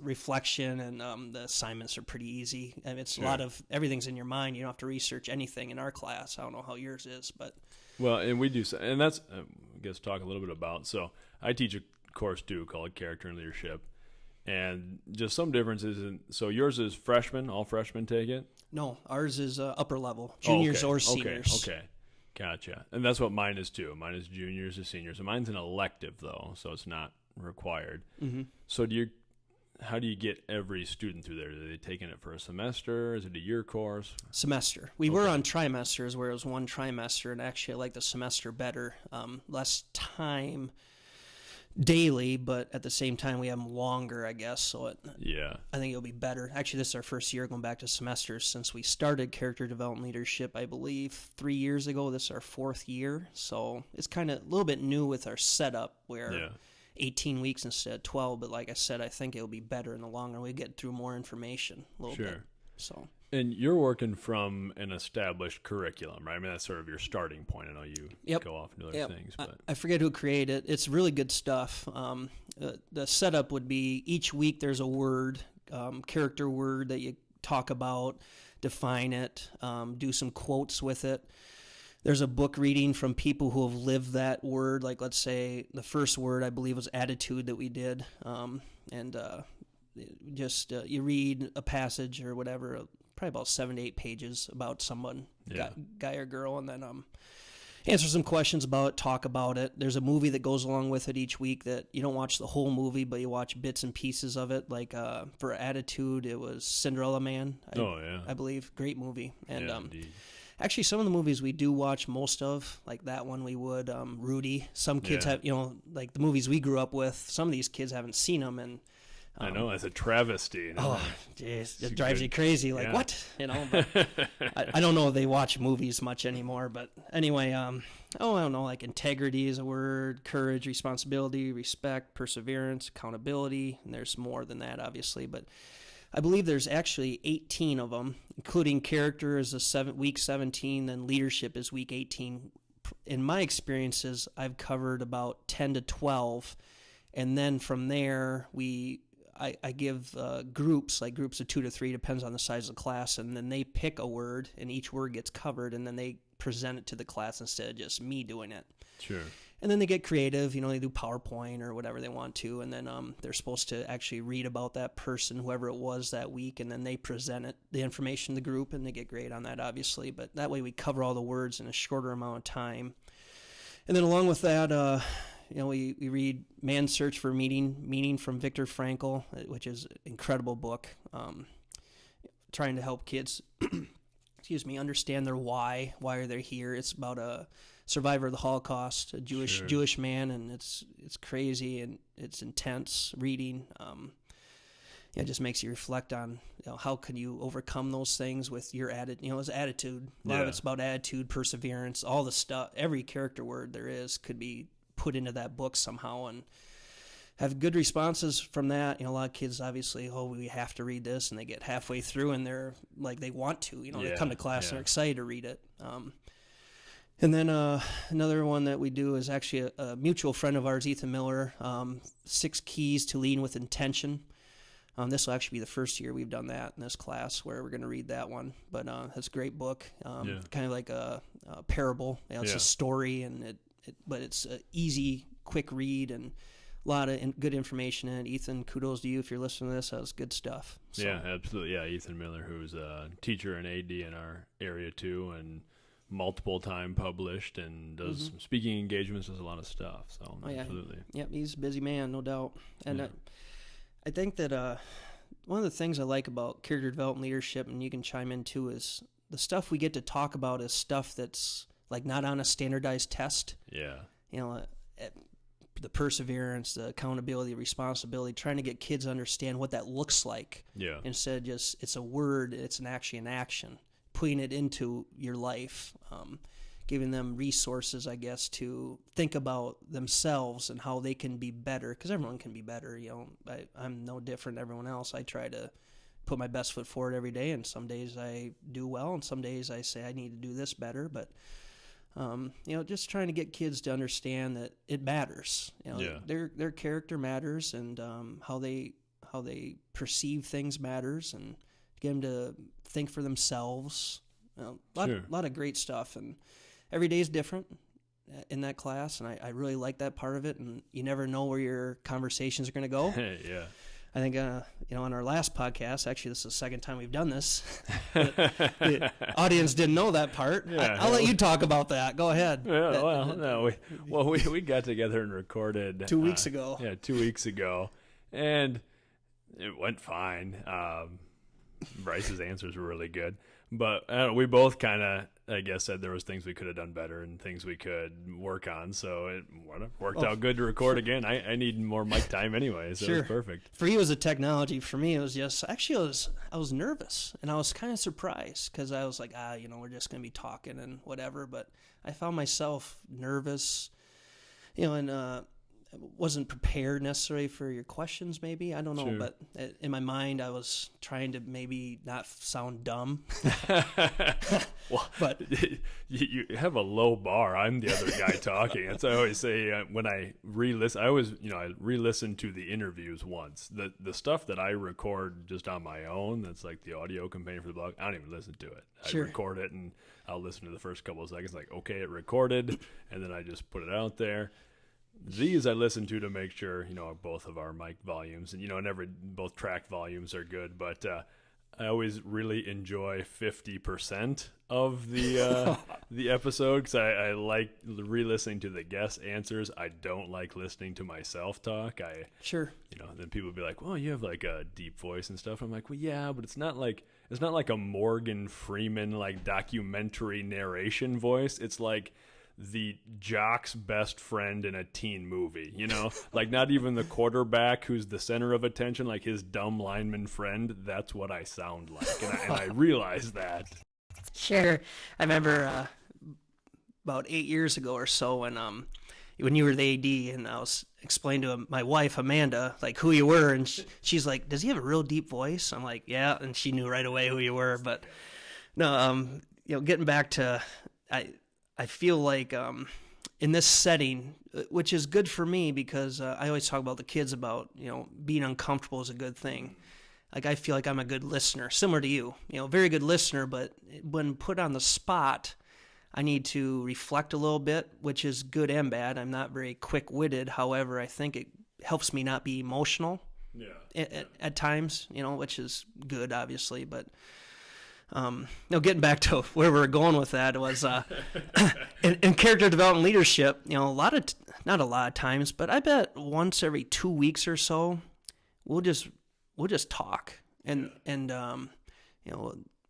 B: reflection, and the assignments are pretty easy. And it's a lot of everything's in your mind. You don't have to research anything in our class. I don't know how yours is, but
A: well, and we do, and that's I guess talk a little bit about. So I teach a course too called Character and Leadership, and just some differences. So yours is freshmen, all freshmen take it.
B: No, ours is upper level, juniors or seniors.
A: Okay, gotcha. And that's what mine is too. Mine is juniors to seniors. And mine's an elective though, so it's not required.
B: Mm-hmm.
A: So how do you get every student through there? Are they taking it for a semester? Is it a year course?
B: Semester. We were on trimesters, where it was one trimester, and actually I like the semester better. Less time daily, but at the same time we have them longer, I guess. So I think it'll be better. Actually, this is our first year going back to semesters since we started Character Development Leadership, I believe, 3 years ago. This is our 4th year, so it's kind of a little bit new with our setup where 18 weeks instead of 12, but like I said, I think it'll be better in the long run. We get through more information a little bit. So. And
A: you're working from an established curriculum, right? I mean, that's sort of your starting point. I know you go off and do other things. But
B: I forget who created it. It's really good stuff. The setup would be each week there's a word, character word that you talk about, define it, do some quotes with it. There's a book reading from people who have lived that word. Like, let's say the first word, I believe, was attitude that we did. You read a passage or whatever, probably about 7 to 8 pages about someone, guy or girl, and then answer some questions about it, talk about it. There's a movie that goes along with it each week that you don't watch the whole movie, but you watch bits and pieces of it. Like for attitude, it was Cinderella Man. I believe. Great movie. And
A: indeed.
B: Actually, some of the movies we do watch most of, like that one we would, Rudy. Some kids have, like the movies we grew up with, some of these kids haven't seen them, and
A: I know, it's a travesty.
B: Oh, jeez, it drives you crazy. Like,
A: yeah.
B: what? But I don't know if they watch movies much anymore. But anyway, I don't know, like integrity is a word, courage, responsibility, respect, perseverance, accountability, and there's more than that, obviously. But I believe there's actually 18 of them, including character is week 17, then leadership is week 18. In my experiences, I've covered about 10 to 12, and then from there I give groups of 2 to 3, depends on the size of the class, and then they pick a word, and each word gets covered, and then they present it to the class instead of just me doing it.
A: Sure.
B: And then they get creative, they do PowerPoint or whatever they want to, and then they're supposed to actually read about that person, whoever it was that week, and then they present the information to the group, and they get great on that, obviously. But that way we cover all the words in a shorter amount of time. And then along with that, we read Man's Search for Meaning from Viktor Frankl, which is an incredible book, trying to help kids, understand their why are they here. It's about a survivor of the Holocaust, a Jewish man, and it's crazy and it's intense reading. It just makes you reflect on how can you overcome those things with your his attitude. A lot of it's about attitude, perseverance, all the stuff. Every character word there is could be put into that book somehow and have good responses from that. A lot of kids obviously, we have to read this, and they get halfway through and they're like they want to. They come to class and they're excited to read it. And then another one that we do is actually a mutual friend of ours, Ethan Miller, 6 Keys to Leading with Intention. This will actually be the first year we've done that in this class, where we're going to read that one. But it's a great book, kind of like a parable. It's a story, but it's an easy, quick read and a lot of good information in it. Ethan, kudos to you if you're listening to this. That was good stuff. So.
A: Yeah, absolutely. Yeah, Ethan Miller, who's a teacher and AD in our area too, and multiple time published, and does some speaking engagements, does a lot of stuff. So absolutely.
B: Yep, he's a busy man, no doubt. And I think that one of the things I like about character development leadership, and you can chime in too, is the stuff we get to talk about is stuff that's like not on a standardized test.
A: Yeah.
B: The perseverance, the accountability, responsibility, trying to get kids to understand what that looks like.
A: Yeah.
B: Instead of just, it's a word, it's an action, putting it into your life, giving them resources, I guess, to think about themselves and how they can be better, because everyone can be better. I'm no different than everyone else. I try to put my best foot forward every day, and some days I do well, and some days I say I need to do this better, but just trying to get kids to understand that it matters. Their character matters, and how they perceive things matters, and get them to think for themselves. A lot of great stuff, and every day is different in that class, and I really like that part of it. And you never know where your conversations are going to go.
A: Yeah.
B: I think, on our last podcast, actually, this is the second time we've done this. The audience didn't know that part.
A: Yeah,
B: I'll let you talk about that. Go ahead.
A: Yeah, we got together and recorded
B: 2 weeks ago.
A: 2 weeks ago, and it went fine. Bryce's answers were really good, but we both kind of, I guess, said there was things we could have done better and things we could work on. So it worked out good to record again. I need more mic time anyway, so it was perfect.
B: For you, it was a technology. For me, it was just actually I was nervous, and I was kind of surprised because I was like, we're just gonna be talking and whatever. But I found myself nervous, and wasn't prepared necessarily for your questions, maybe. I don't know, but in my mind, I was trying to maybe not sound dumb.
A: Well, but you have a low bar. I'm the other guy talking. That's what I always say when I re-listen. I re-listen to the interviews once. The stuff that I record just on my own, that's like the audio companion for the blog, I don't even listen to it. I record it, and I'll listen to the first couple of seconds, like, okay, it recorded, and then I just put it out there. These I listen to make sure, both of our mic volumes and, both track volumes are good. But I always really enjoy 50% of the the episode, because I like re-listening to the guest answers. I don't like listening to myself talk. Then people will be like, well, you have like a deep voice and stuff. I'm like, well, yeah, but it's not like a Morgan Freeman like documentary narration voice. It's like the jock's best friend in a teen movie, you know? Like, not even the quarterback who's the center of attention, like his dumb lineman friend. That's what I sound like, and I realize that.
B: Sure. I remember about 8 years ago or so when you were the AD, and I was explaining to my wife Amanda like who you were, and she's like, "Does he have a real deep voice?" I'm like, "Yeah," and she knew right away who you were. But no, getting back to, I feel like in this setting, which is good for me because I always talk about the kids about being uncomfortable is a good thing. Like I feel like I'm a good listener, similar to you, very good listener, but when put on the spot, I need to reflect a little bit, which is good and bad. I'm not very quick-witted. However, I think it helps me not be emotional at times, which is good, obviously. But getting back to where we were going with that was in character development leadership, not a lot of times, but I bet once every 2 weeks or so, we'll just talk and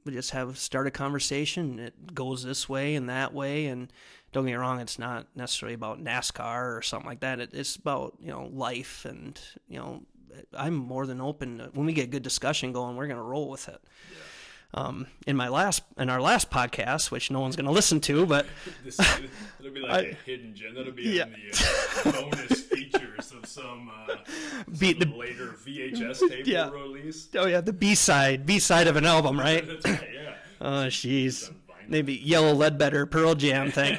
B: we just start a conversation. It goes this way and that way, and don't get me wrong, it's not necessarily about NASCAR or something like that. It's about life, and I'm more than open. When we get good discussion going, we're gonna roll with it. In our last podcast, which no one's gonna listen to, but
A: it'll be like a hidden gem. That'll be in the bonus features of some later VHS tape we'll release.
B: Oh yeah, the B side of an album, right?
A: That's right, yeah.
B: Oh jeez, maybe Yellow Ledbetter Pearl Jam thing.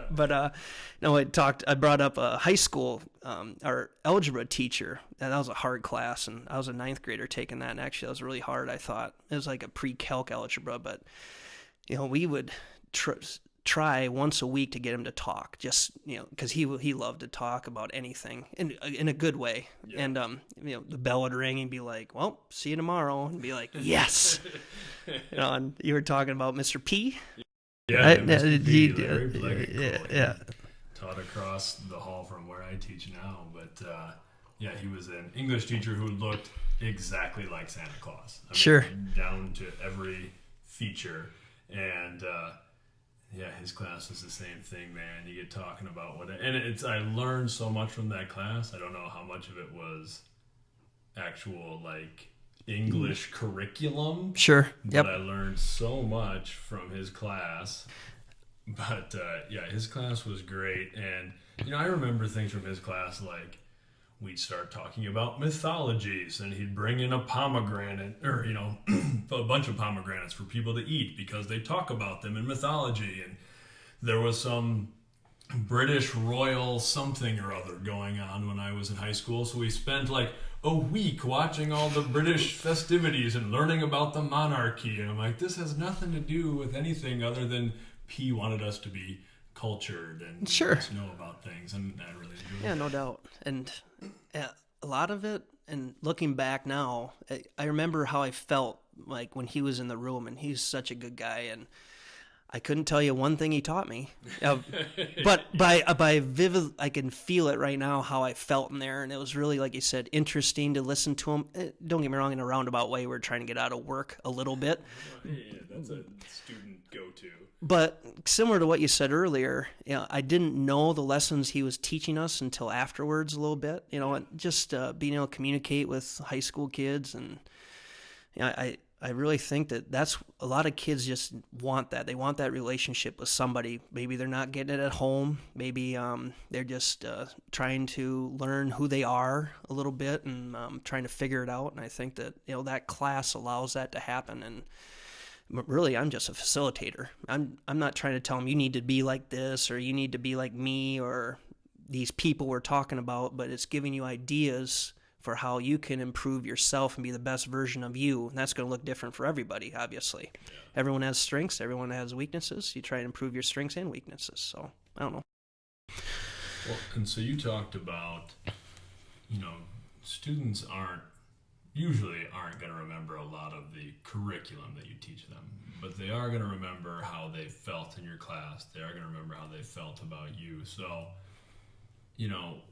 B: But I brought up a high school, our algebra teacher, and that was a hard class, and I was a ninth grader taking that, and actually that was really hard, I thought. It was like a pre-calc algebra, but we would try once a week to get him to talk, just because he loved to talk about anything in a good way. And the bell would ring and be like, "Well, see you tomorrow," and be like, "Yes." And you were talking about Mr. P.
A: Yeah, Mr. P, Larry Blake, yeah. Taught across the hall from where I teach now, but he was an English teacher who looked exactly like Santa Claus.
B: Sure.
A: Down to every feature, and his class was the same thing, man. You get talking about I learned so much from that class. I don't know how much of it was actual like English curriculum.
B: Sure. Yep.
A: But I learned so much from his class. But his class was great, and I remember things from his class like we'd start talking about mythologies, and he'd bring in a pomegranate, or a bunch of pomegranates for people to eat because they talk about them in mythology, and there was some British royal something or other going on when I was in high school, so we spent like a week watching all the British festivities and learning about the monarchy, and I'm like, this has nothing to do with anything other than P wanted us to be cultured and
B: sure.
A: know about things, and I really enjoyed it.
B: Yeah, no doubt. And a lot of it, and looking back now, I remember how I felt like when he was in the room, and he's such a good guy, and I couldn't tell you one thing he taught me, but by vivid, I can feel it right now how I felt in there, and it was really, like you said, interesting to listen to him. Don't get me wrong, in a roundabout way, we're trying to get out of work a little bit.
A: Yeah, that's a student go-to.
B: But similar to what you said earlier, I didn't know the lessons he was teaching us until afterwards a little bit. Just being able to communicate with high school kids, and I really think that's a lot of kids just want that. They want that relationship with somebody. Maybe they're not getting it at home. Maybe they're just trying to learn who they are a little bit and trying to figure it out. And I think that that class allows that to happen. And really, I'm just a facilitator. I'm not trying to tell them you need to be like this or you need to be like me or these people we're talking about, but it's giving you ideas for how you can improve yourself and be the best version of you. And that's going to look different for everybody, obviously. Yeah. Everyone has strengths. Everyone has weaknesses. You try to improve your strengths and weaknesses. So, I don't know.
A: Well, and so you talked about, students usually aren't going to remember a lot of the curriculum that you teach them, but they are going to remember how they felt in your class. They are going to remember how they felt about you. So,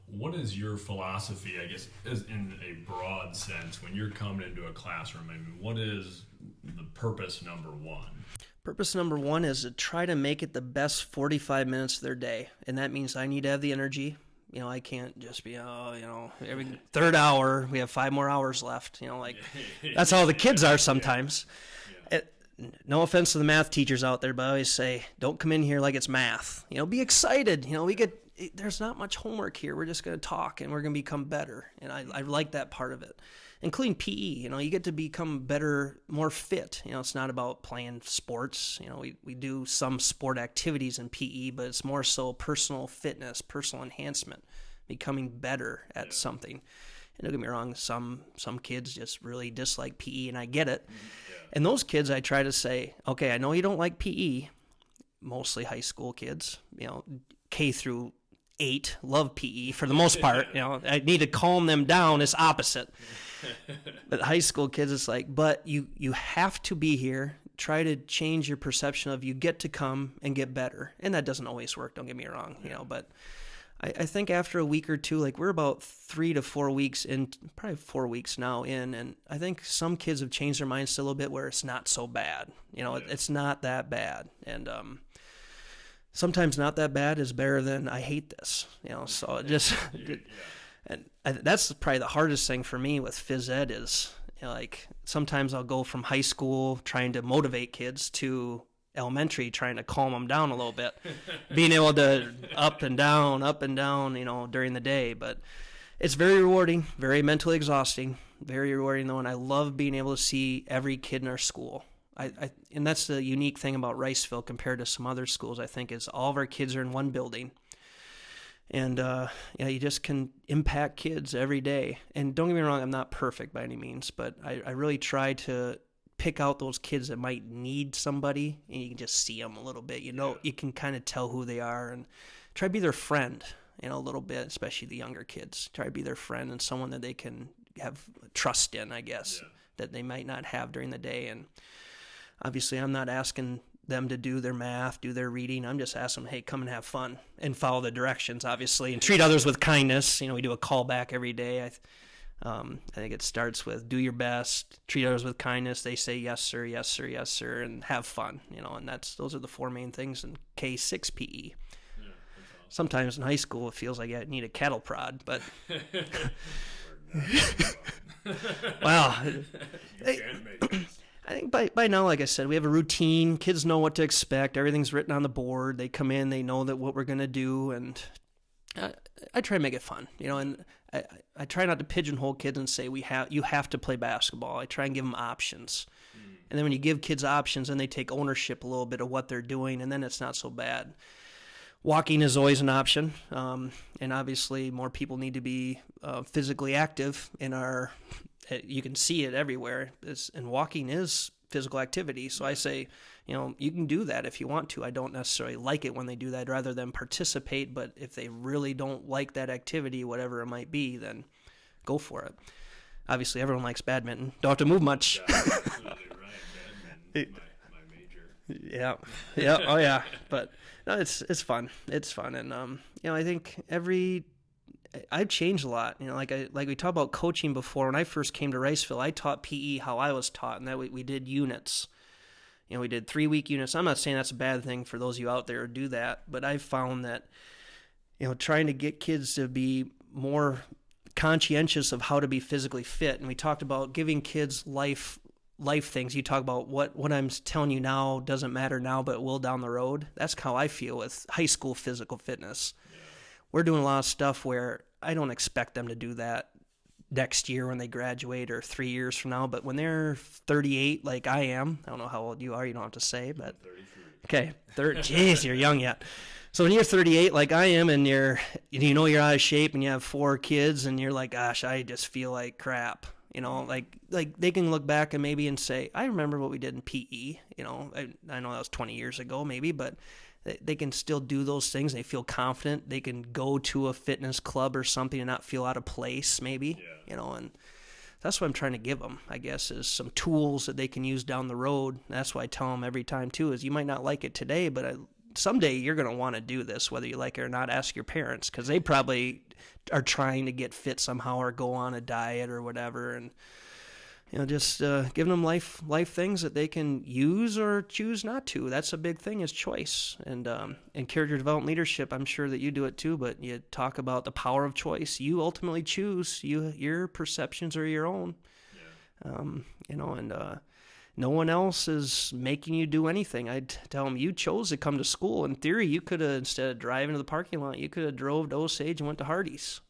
A: what is your philosophy, I guess, in a broad sense, when you're coming into a classroom? I mean, what is the purpose number one?
B: Purpose number one is to try to make it the best 45 minutes of their day. And that means I need to have the energy. I can't just be, every third hour, we have 5 more hours left. That's how the kids are sometimes. Yeah. No offense to the math teachers out there, but I always say, don't come in here like it's math. Be excited. There's not much homework here. We're just going to talk and we're going to become better. And I like that part of it. Including PE, you get to become better, more fit. It's not about playing sports. We do some sport activities in PE, but it's more so personal fitness, personal enhancement, becoming better at something. And don't get me wrong, some kids just really dislike PE, and I get it. Yeah. And those kids, I try to say, okay, I know you don't like PE, mostly high school kids, K through 8 love PE for the most part. I need to calm them down. It's opposite. But high school kids, it's like, but you have to be here. Try to change your perception of you get to come and get better. And that doesn't always work, don't get me wrong, but I think after a week or two, like we're about 3 to 4 weeks in, probably 4 weeks now in, and I think some kids have changed their minds a little bit where it's not so bad. It's not that bad. And sometimes not that bad is better than I hate this, so it just... And that's probably the hardest thing for me with phys ed is, like sometimes I'll go from high school trying to motivate kids to elementary trying to calm them down a little bit, being able to up and down, during the day. But it's very rewarding, very mentally exhausting, very rewarding though, and I love being able to see every kid in our school. And that's the unique thing about Riceville compared to some other schools, I think, is all of our kids are in one building. And, you just can impact kids every day. And don't get me wrong, I'm not perfect by any means, but I really try to pick out those kids that might need somebody, and you can just see them a little bit. You can kind of tell who they are and try to be their friend, a little bit, especially the younger kids. Try to be their friend and someone that they can have trust in, I guess, that they might not have during the day. And obviously, I'm not asking them to do their math, do their reading. I'm just asking them, hey, come and have fun and follow the directions, obviously, and treat others with kindness. We do a call back every day. I think it starts with do your best, treat others with kindness. They say yes, sir, yes, sir, yes, sir, and have fun. And those are the 4 main things in K6 PE. Yeah, awesome. Sometimes in high school, it feels like I need a cattle prod, but wow. I think by now, like I said, we have a routine. Kids know what to expect. Everything's written on the board. They come in, they know that what we're going to do, and I try to make it fun, and I try not to pigeonhole kids and say you have to play basketball. I try and give them options. And then when you give kids options, then they take ownership a little bit of what they're doing, and then it's not so bad. Walking is always an option, and obviously more people need to be physically active in our... You can see it everywhere, and walking is physical activity. So I say, you can do that if you want to. I don't necessarily like it when they do that. I'd rather them participate, but if they really don't like that activity, whatever it might be, then go for it. Obviously, everyone likes badminton. Don't have to move much.
A: Yeah, absolutely right. Badminton, my major.
B: Yeah, oh yeah. But no, it's fun. It's fun, and I think I've changed a lot. Like we talked about coaching before. When I first came to Riceville, I taught PE how I was taught, and that we did units. We did 3-week units. I'm not saying that's a bad thing for those of you out there who do that, but I've found that, trying to get kids to be more conscientious of how to be physically fit. And we talked about giving kids life things. You talk about what I'm telling you now doesn't matter now, but it will down the road. That's how I feel with high school physical fitness. We're doing a lot of stuff where I don't expect them to do that next year when they graduate or 3 years from now. But when they're 38, like I am, I don't know how old you are. You don't have to say, but
A: 33.
B: Okay, jeez, you're young yet. So when you're 38, like I am, and you're out of shape, and you have 4 kids, and you're like, gosh, I just feel like crap. Like they can look back and maybe and say, I remember what we did in PE. I know that was 20 years ago, maybe, but they can still do those things. They feel confident. They can go to a fitness club or something and not feel out of place, maybe, and that's what I'm trying to give them, I guess, is some tools that they can use down the road. That's why I tell them every time, too, is you might not like it today, but someday you're going to want to do this, whether you like it or not. Ask your parents, because they probably are trying to get fit somehow or go on a diet or whatever. And Just giving them life things that they can use or choose not to. That's a big thing, is choice. And character development leadership, I'm sure that you do it too, but you talk about the power of choice. You ultimately choose. Your perceptions are your own. And no one else is making you do anything. I'd tell them, you chose to come to school. In theory, you could have, instead of driving to the parking lot, you could have drove to Osage and went to Hardee's.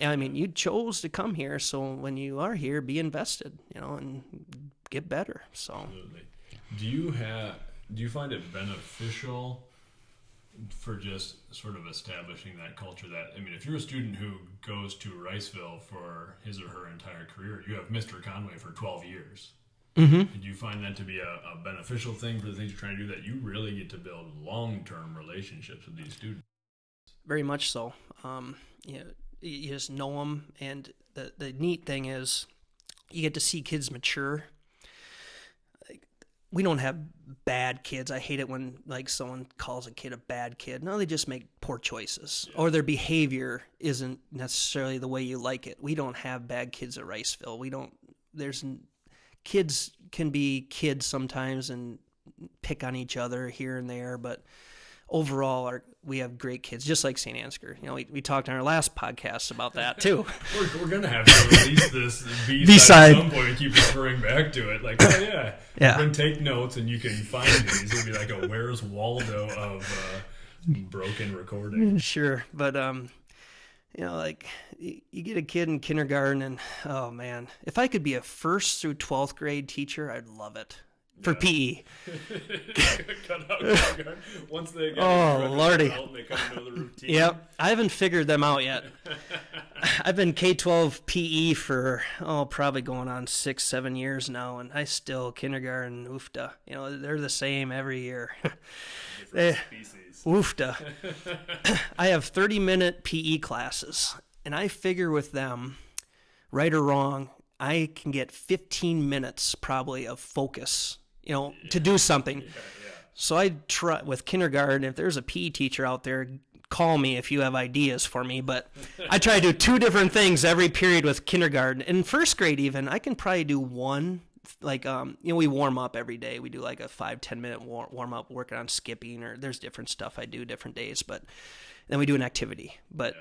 B: I mean, you chose to come here, so when you are here, be invested, and get better. So,
A: absolutely. Do you find it beneficial for just sort of establishing that culture? That, I mean, if you're a student who goes to Riceville for his or her entire career, you have Mr. Conway for 12 years. Mm-hmm. Do you find that to be a beneficial thing for the things you're trying to do, that you really get to build long-term relationships with these students?
B: Very much so. You just know them, and the neat thing is you get to see kids mature. We don't have bad kids. I hate it when someone calls a kid a bad kid. No, they just make poor choices, or their behavior isn't necessarily the way you like it. We don't have bad kids at Riceville. Kids can be kids sometimes and pick on each other here and there, but overall, we have great kids, just like St. Ansgar. We talked on our last podcast about that too.
A: We're going to have to release this B-side at some point and keep referring back to it. Yeah. You can take notes and you can find these. It'll be like a Where's Waldo of broken recording.
B: Sure, but you get a kid in kindergarten, and oh man, if I could be a 1st through 12th grade teacher, I'd love it. For PE.
A: Cut out kindergarten. Once they get
B: Lordy.
A: They come into the routine.
B: Yep. I haven't figured them out yet. I've been K-12 PE for, probably going on 6-7 years now, and I still, kindergarten, oofda. They're the same every year.
A: Species.
B: Oofda. I have 30-minute PE classes, and I figure with them, right or wrong, I can get 15 minutes probably of focus, to do something. So I try with kindergarten. If there's a PE teacher out there, call me if you have ideas for me. But I try to do 2 different things every period with kindergarten. In 1st grade even, I can probably do one. We warm up every day. We do a 5-10 minute warm up, working on skipping, or there's different stuff I do different days. But then we do an activity. But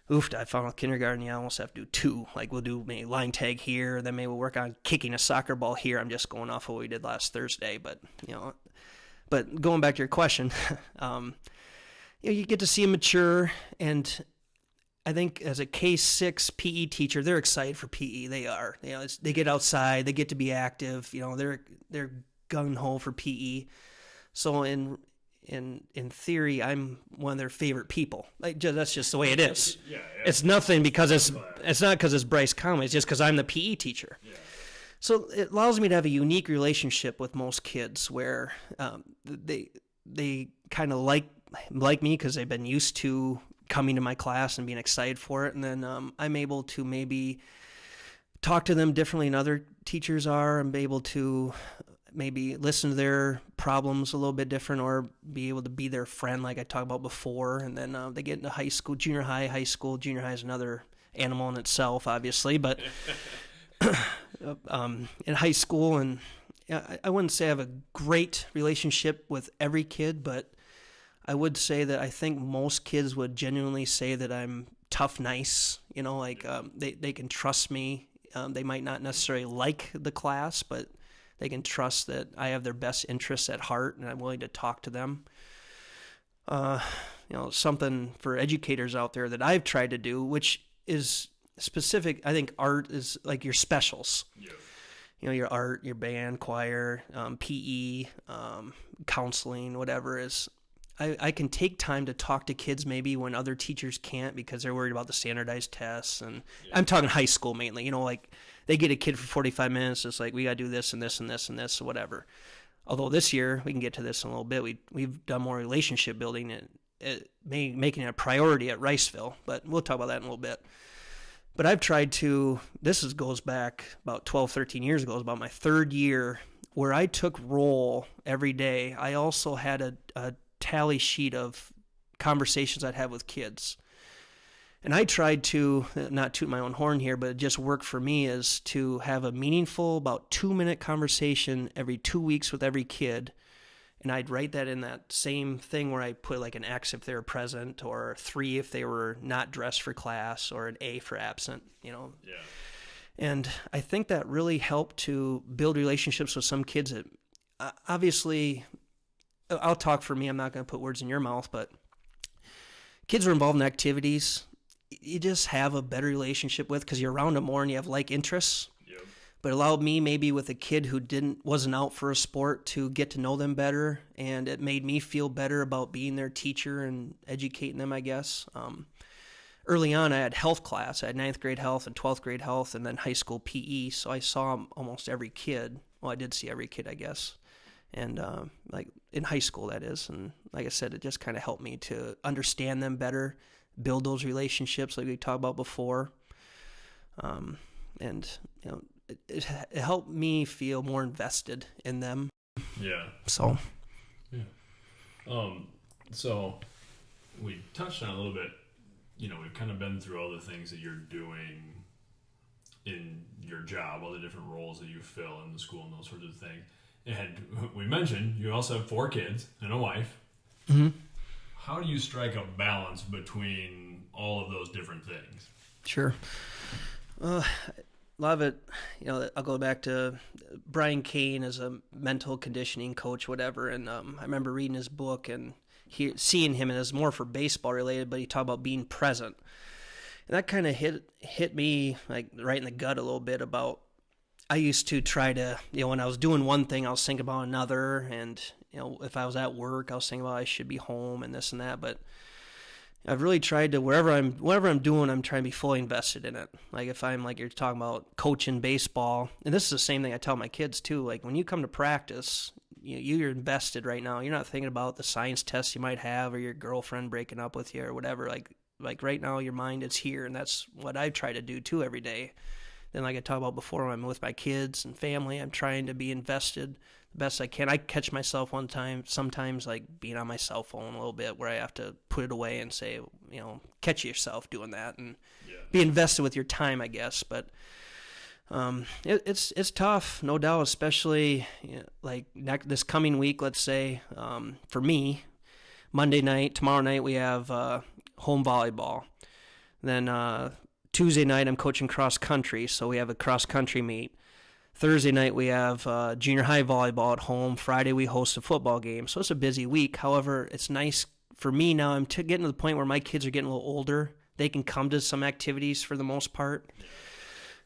B: I found with kindergarten, you almost have to do 2. We'll do maybe line tag here, then maybe we'll work on kicking a soccer ball here. I'm just going off of what we did last Thursday, but going back to your question, you get to see them mature, and I think as a K-6 PE teacher, they're excited for PE. They are. They get outside, they get to be active. They're gung ho for PE. So in theory, I'm one of their favorite people. That's just the way it is. Yeah. It's nothing because it's not because it's Bryce Conway. It's just because I'm the PE teacher. Yeah. So it allows me to have a unique relationship with most kids, where they kind of like me because they've been used to coming to my class and being excited for it, and then I'm able to maybe talk to them differently than other teachers are, and be able to maybe listen to their problems a little bit different, or be able to be their friend like I talked about before. And then they get into high school, junior high school. Junior high is another animal in itself, obviously, but in high school, and I wouldn't say I have a great relationship with every kid, but I would say that I think most kids would genuinely say that I'm tough, nice, they can trust me. They might not necessarily like the class, but they can trust that I have their best interests at heart, and I'm willing to talk to them. Something for educators out there that I've tried to do, which is specific. I think art is like your specials. Yeah. Your art, your band, choir, PE, counseling, whatever is. I can take time to talk to kids maybe when other teachers can't, because they're worried about the standardized tests. And I'm talking high school mainly, they get a kid for 45 minutes. It's we got to do this and this and this and this, or whatever. Although this year, we can get to this in a little bit, we've done more relationship building and making it a priority at Riceville, but we'll talk about that in a little bit. But I've tried to, goes back about 12, 13 years ago. It was about my 3rd year where I took roll every day. I also had a tally sheet of conversations I'd have with kids. And I tried to, not toot my own horn here, but it just worked for me, is to have a meaningful, about 2-minute conversation every 2 weeks with every kid. And I'd write that in that same thing where I put like an X if they were present, or 3 if they were not dressed for class, or an A for absent,
A: Yeah.
B: And I think that really helped to build relationships with some kids that, obviously, I'll talk for me, I'm not going to put words in your mouth, but kids were involved in activities you just have a better relationship with because you're around them more and you have like interests.
A: Yep.
B: But it allowed me, maybe with a kid who wasn't out for a sport, to get to know them better, and it made me feel better about being their teacher and educating them, I guess. Early on, I had health class. I had 9th grade health and 12th grade health, and then high school PE. So I saw almost every kid. Well, I did see every kid, I guess. And like in high school, that is. And like I said, it just kind of helped me to understand them better, build those relationships like we talked about before. And, you know, it helped me feel more invested in them.
A: Yeah.
B: So.
A: Yeah. So we touched on a little bit, you know, we've kind of been through all the things that you're doing in your job, all the different roles that you fill in the school and those sorts of things. And we mentioned you also have 4 kids and a wife.
B: Mm-hmm.
A: How do you strike a balance between all of those different things?
B: Sure. A lot of it, you know, I'll go back to Brian Kane as a mental conditioning coach, whatever. And I remember reading his book and seeing him, and it was more for baseball related, but he talked about being present. And that kind of hit me like right in the gut a little bit about, I used to try to, you know, when I was doing one thing, I was thinking about another. And, you know, if I was at work, I was thinking about I should be home and this and that. But I've really tried to, whatever I'm doing, I'm trying to be fully invested in it. Like if I'm, like you're talking about, coaching baseball, and this is the same thing I tell my kids too. Like when you come to practice, you're invested right now. You're not thinking about the science test you might have or your girlfriend breaking up with you or whatever. Like right now, your mind is here, and that's what I try to do too every day. Then, like I talked about before, when I'm with my kids and family, I'm trying to be invested the best I can. I catch myself sometimes like being on my cell phone a little bit, where I have to put it away and say, you know, catch yourself doing that and be invested with your time, I guess. But it's tough, no doubt, especially, you know, like this coming week, let's say, for me, tomorrow night we have home volleyball. Then Tuesday night I'm coaching cross country, so we have a cross country meet. Thursday night we have junior high volleyball at home. Friday we host a football game. So it's a busy week. However, it's nice for me now. I'm getting to the point where my kids are getting a little older. They can come to some activities for the most part.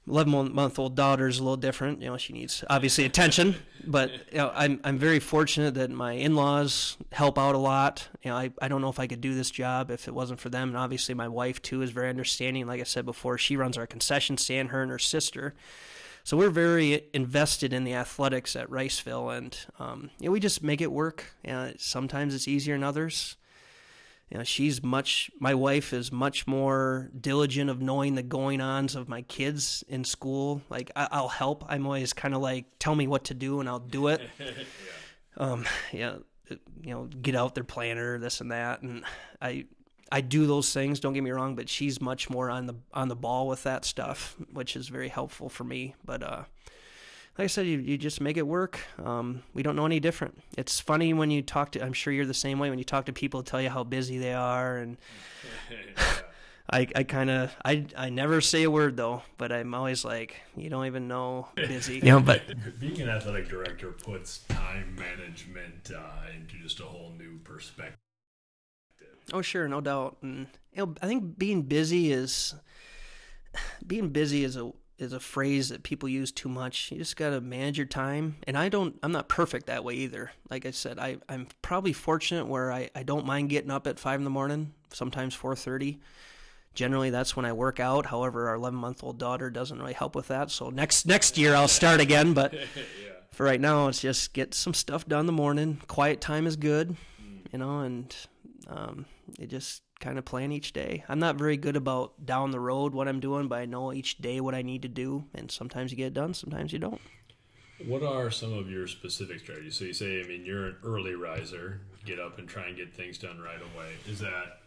B: 11-month-old daughter is a little different. You know, she needs obviously attention. But you know, I'm very fortunate that my in-laws help out a lot. You know, I don't know if I could do this job if it wasn't for them. And obviously my wife too is very understanding. Like I said before, she runs our concession stand, her and her sister. So we're very invested in the athletics at Riceville, and you know, we just make it work. Sometimes it's easier than others. You know, my wife is much more diligent of knowing the going-ons of my kids in school. Like, I'll help. I'm always kind of like, tell me what to do and I'll do it. Yeah, you know, get out their planner, this and that. And I do those things, don't get me wrong, but she's much more on the ball with that stuff, which is very helpful for me. But like I said, you just make it work. We don't know any different. It's funny when you talk to, I'm sure you're the same way, when you talk to people, tell you how busy they are. And I never say a word though, but I'm always like, you don't even know busy. You know, but
A: being an athletic director puts time management into just a whole new perspective.
B: Oh, sure, no doubt. And you know, I think being busy is a phrase that people use too much. You just got to manage your time. And I'm not perfect that way either. Like I said, I'm probably fortunate where I don't mind getting up at 5 a.m, sometimes 4:30. Generally, that's when I work out. However, our 11-month-old daughter doesn't really help with that. So next year I'll start again. But for right now, it's just get some stuff done in the morning. Quiet time is good, you know, and it just kind of plan each day. I'm not very good about down the road what I'm doing, but I know each day what I need to do, and sometimes you get it done, sometimes you don't.
A: What are some of your specific strategies? So you say, I mean, you're an early riser, get up and try and get things done right away. Is that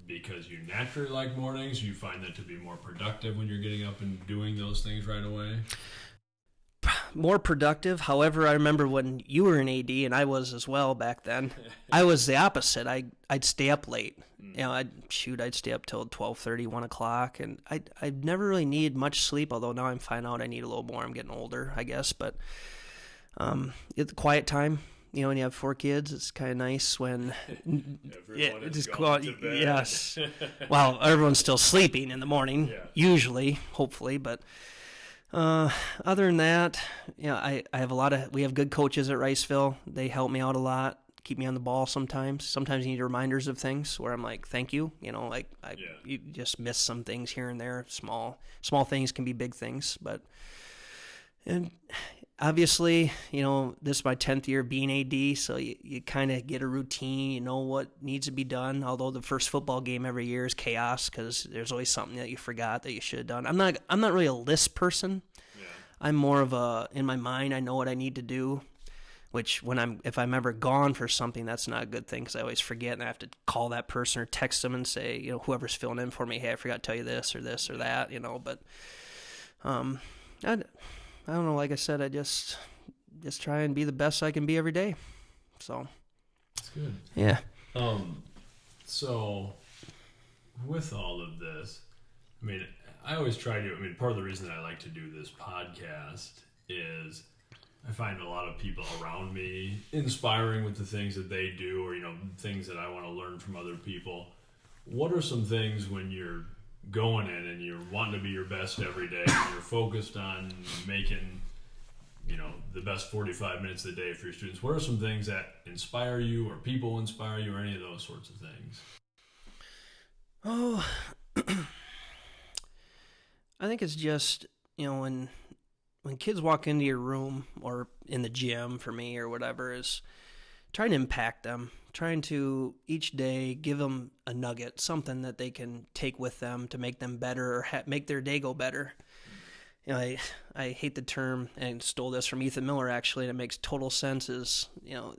A: because you naturally like mornings? You find that to be more productive when you're getting up and doing those things right away?
B: More productive. However, I remember when you were an AD and I was as well back then. I was the opposite. I'd stay up late. I'd stay up till 12:30, 1 o'clock, and I never really needed much sleep. Although now I'm finding out I need a little more. I'm getting older, I guess. But at the quiet time, when you have 4 kids, it's kind of nice when
A: Everyone is gone to bed.
B: Yes. Well, everyone's still sleeping in the morning, usually, hopefully, but. Other than that, I have we have good coaches at Riceville. They help me out a lot, keep me on the ball sometimes. Sometimes you need reminders of things where I'm like, thank you. You just miss some things here and there. Small things can be big things, and obviously, this is my 10th year being AD, so you kind of get a routine. You know what needs to be done. Although the first football game every year is chaos because there's always something that you forgot that you should have done. I'm not really a list person. Yeah. I'm more of in my mind, I know what I need to do. Which if I'm ever gone for something, that's not a good thing because I always forget and I have to call that person or text them and say, whoever's filling in for me, hey, I forgot to tell you this or that. But I don't know. Like I said, I just try and be the best I can be every day. So
A: that's good.
B: Yeah.
A: So with all of this, I always try to. Part of the reason that I like to do this podcast is I find a lot of people around me inspiring with the things that they do, or things that I want to learn from other people. What are some things when you're going in and you're wanting to be your best every day and you're focused on making the best 45 minutes of the day for your students? What are some things that inspire you or people inspire you or any of those sorts of things?
B: I think it's just when kids walk into your room or in the gym for me or whatever, is trying to impact them, trying to each day give them a nugget, something that they can take with them to make them better or make their day go better. I hate the term and stole this from Ethan Miller actually, and it makes total sense. Is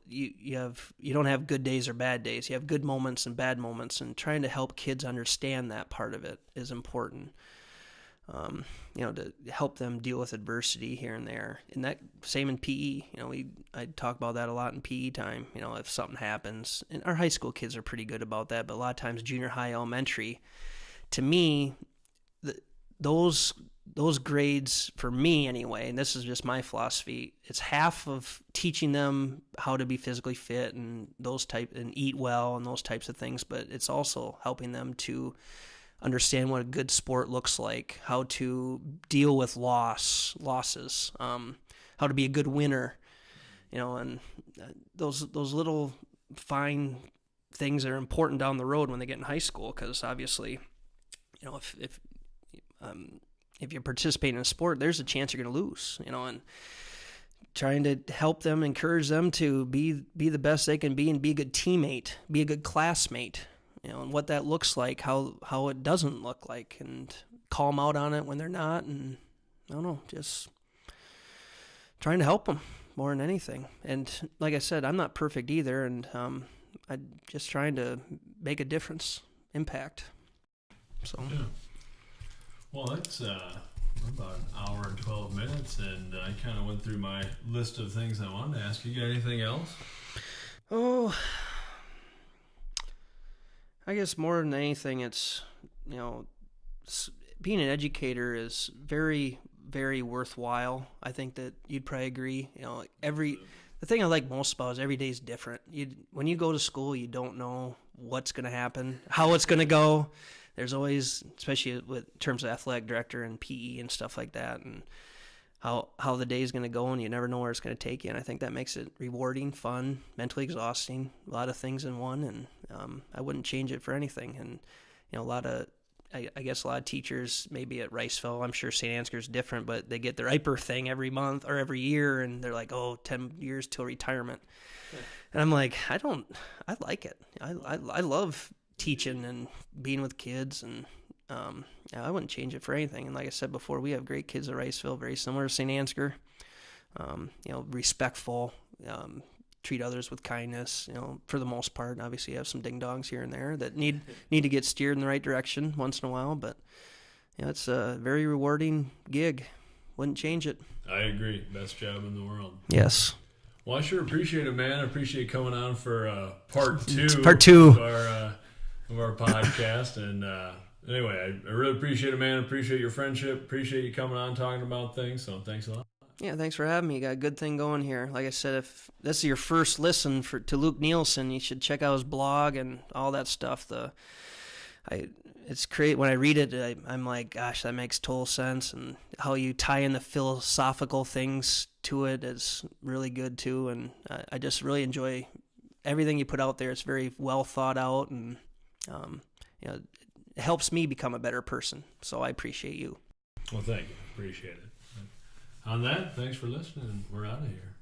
B: you don't have good days or bad days. You have good moments and bad moments, and trying to help kids understand that part of it is important. To help them deal with adversity here and there. And that same in PE. I talk about that a lot in PE time. If something happens, and our high school kids are pretty good about that, but a lot of times junior high, elementary, to me, those grades for me anyway, and this is just my philosophy, it's half of teaching them how to be physically fit and and eat well and those types of things, but it's also helping them to understand what a good sport looks like, how to deal with losses, how to be a good winner, and those little fine things are important down the road when they get in high school, because obviously, if you're participating in a sport, there's a chance you're going to lose, and trying to help them, encourage them to be the best they can be and be a good teammate, be a good classmate. And what that looks like, how it doesn't look like, and call them out on it when they're not, and I don't know, just trying to help them more than anything. And like I said, I'm not perfect either, and I'm just trying to make a difference, impact. So.
A: Yeah. Well, that's about an hour and 12 minutes, and I kind of went through my list of things I wanted to ask you. Got anything else?
B: Oh, I guess more than anything, it's, being an educator is very, very worthwhile. I think that you'd probably agree. The thing I like most about it is every day is different. When you go to school, you don't know what's going to happen, how it's going to go. There's always, especially with terms of athletic director and PE and stuff like that, and how the day is going to go, and you never know where it's going to take you. And I think that makes it rewarding, fun, mentally exhausting, a lot of things in one, and I wouldn't change it for anything. And I guess a lot of teachers, maybe at Riceville, I'm sure St. Ansgar's different, but they get their IPER thing every month or every year, and they're like, 10 years till retirement. Yeah. And I'm like, I like it. I love teaching and being with kids, and I wouldn't change it for anything. And like I said before, we have great kids at Riceville, very similar to St. Ansgar. Respectful, treat others with kindness, for the most part. Obviously, you have some ding-dongs here and there that need to get steered in the right direction once in a while, but it's a very rewarding gig. Wouldn't change it.
A: I agree. Best job in the world.
B: Yes.
A: Well, I sure appreciate it, man. I appreciate coming on for part two of our podcast. And anyway, I really appreciate it, man. Appreciate your friendship. Appreciate you coming on talking about things. So thanks a lot.
B: Yeah, thanks for having me. You got a good thing going here. Like I said, if this is your first listen to Luke Nielsen, you should check out his blog and all that stuff. It's great. When I read it, I'm like, gosh, that makes total sense. And how you tie in the philosophical things to it is really good too. And I just really enjoy everything you put out there. It's very well thought out, and it helps me become a better person. So I appreciate you.
A: Well, thank you. Appreciate it. On that, thanks for listening. We're out of here.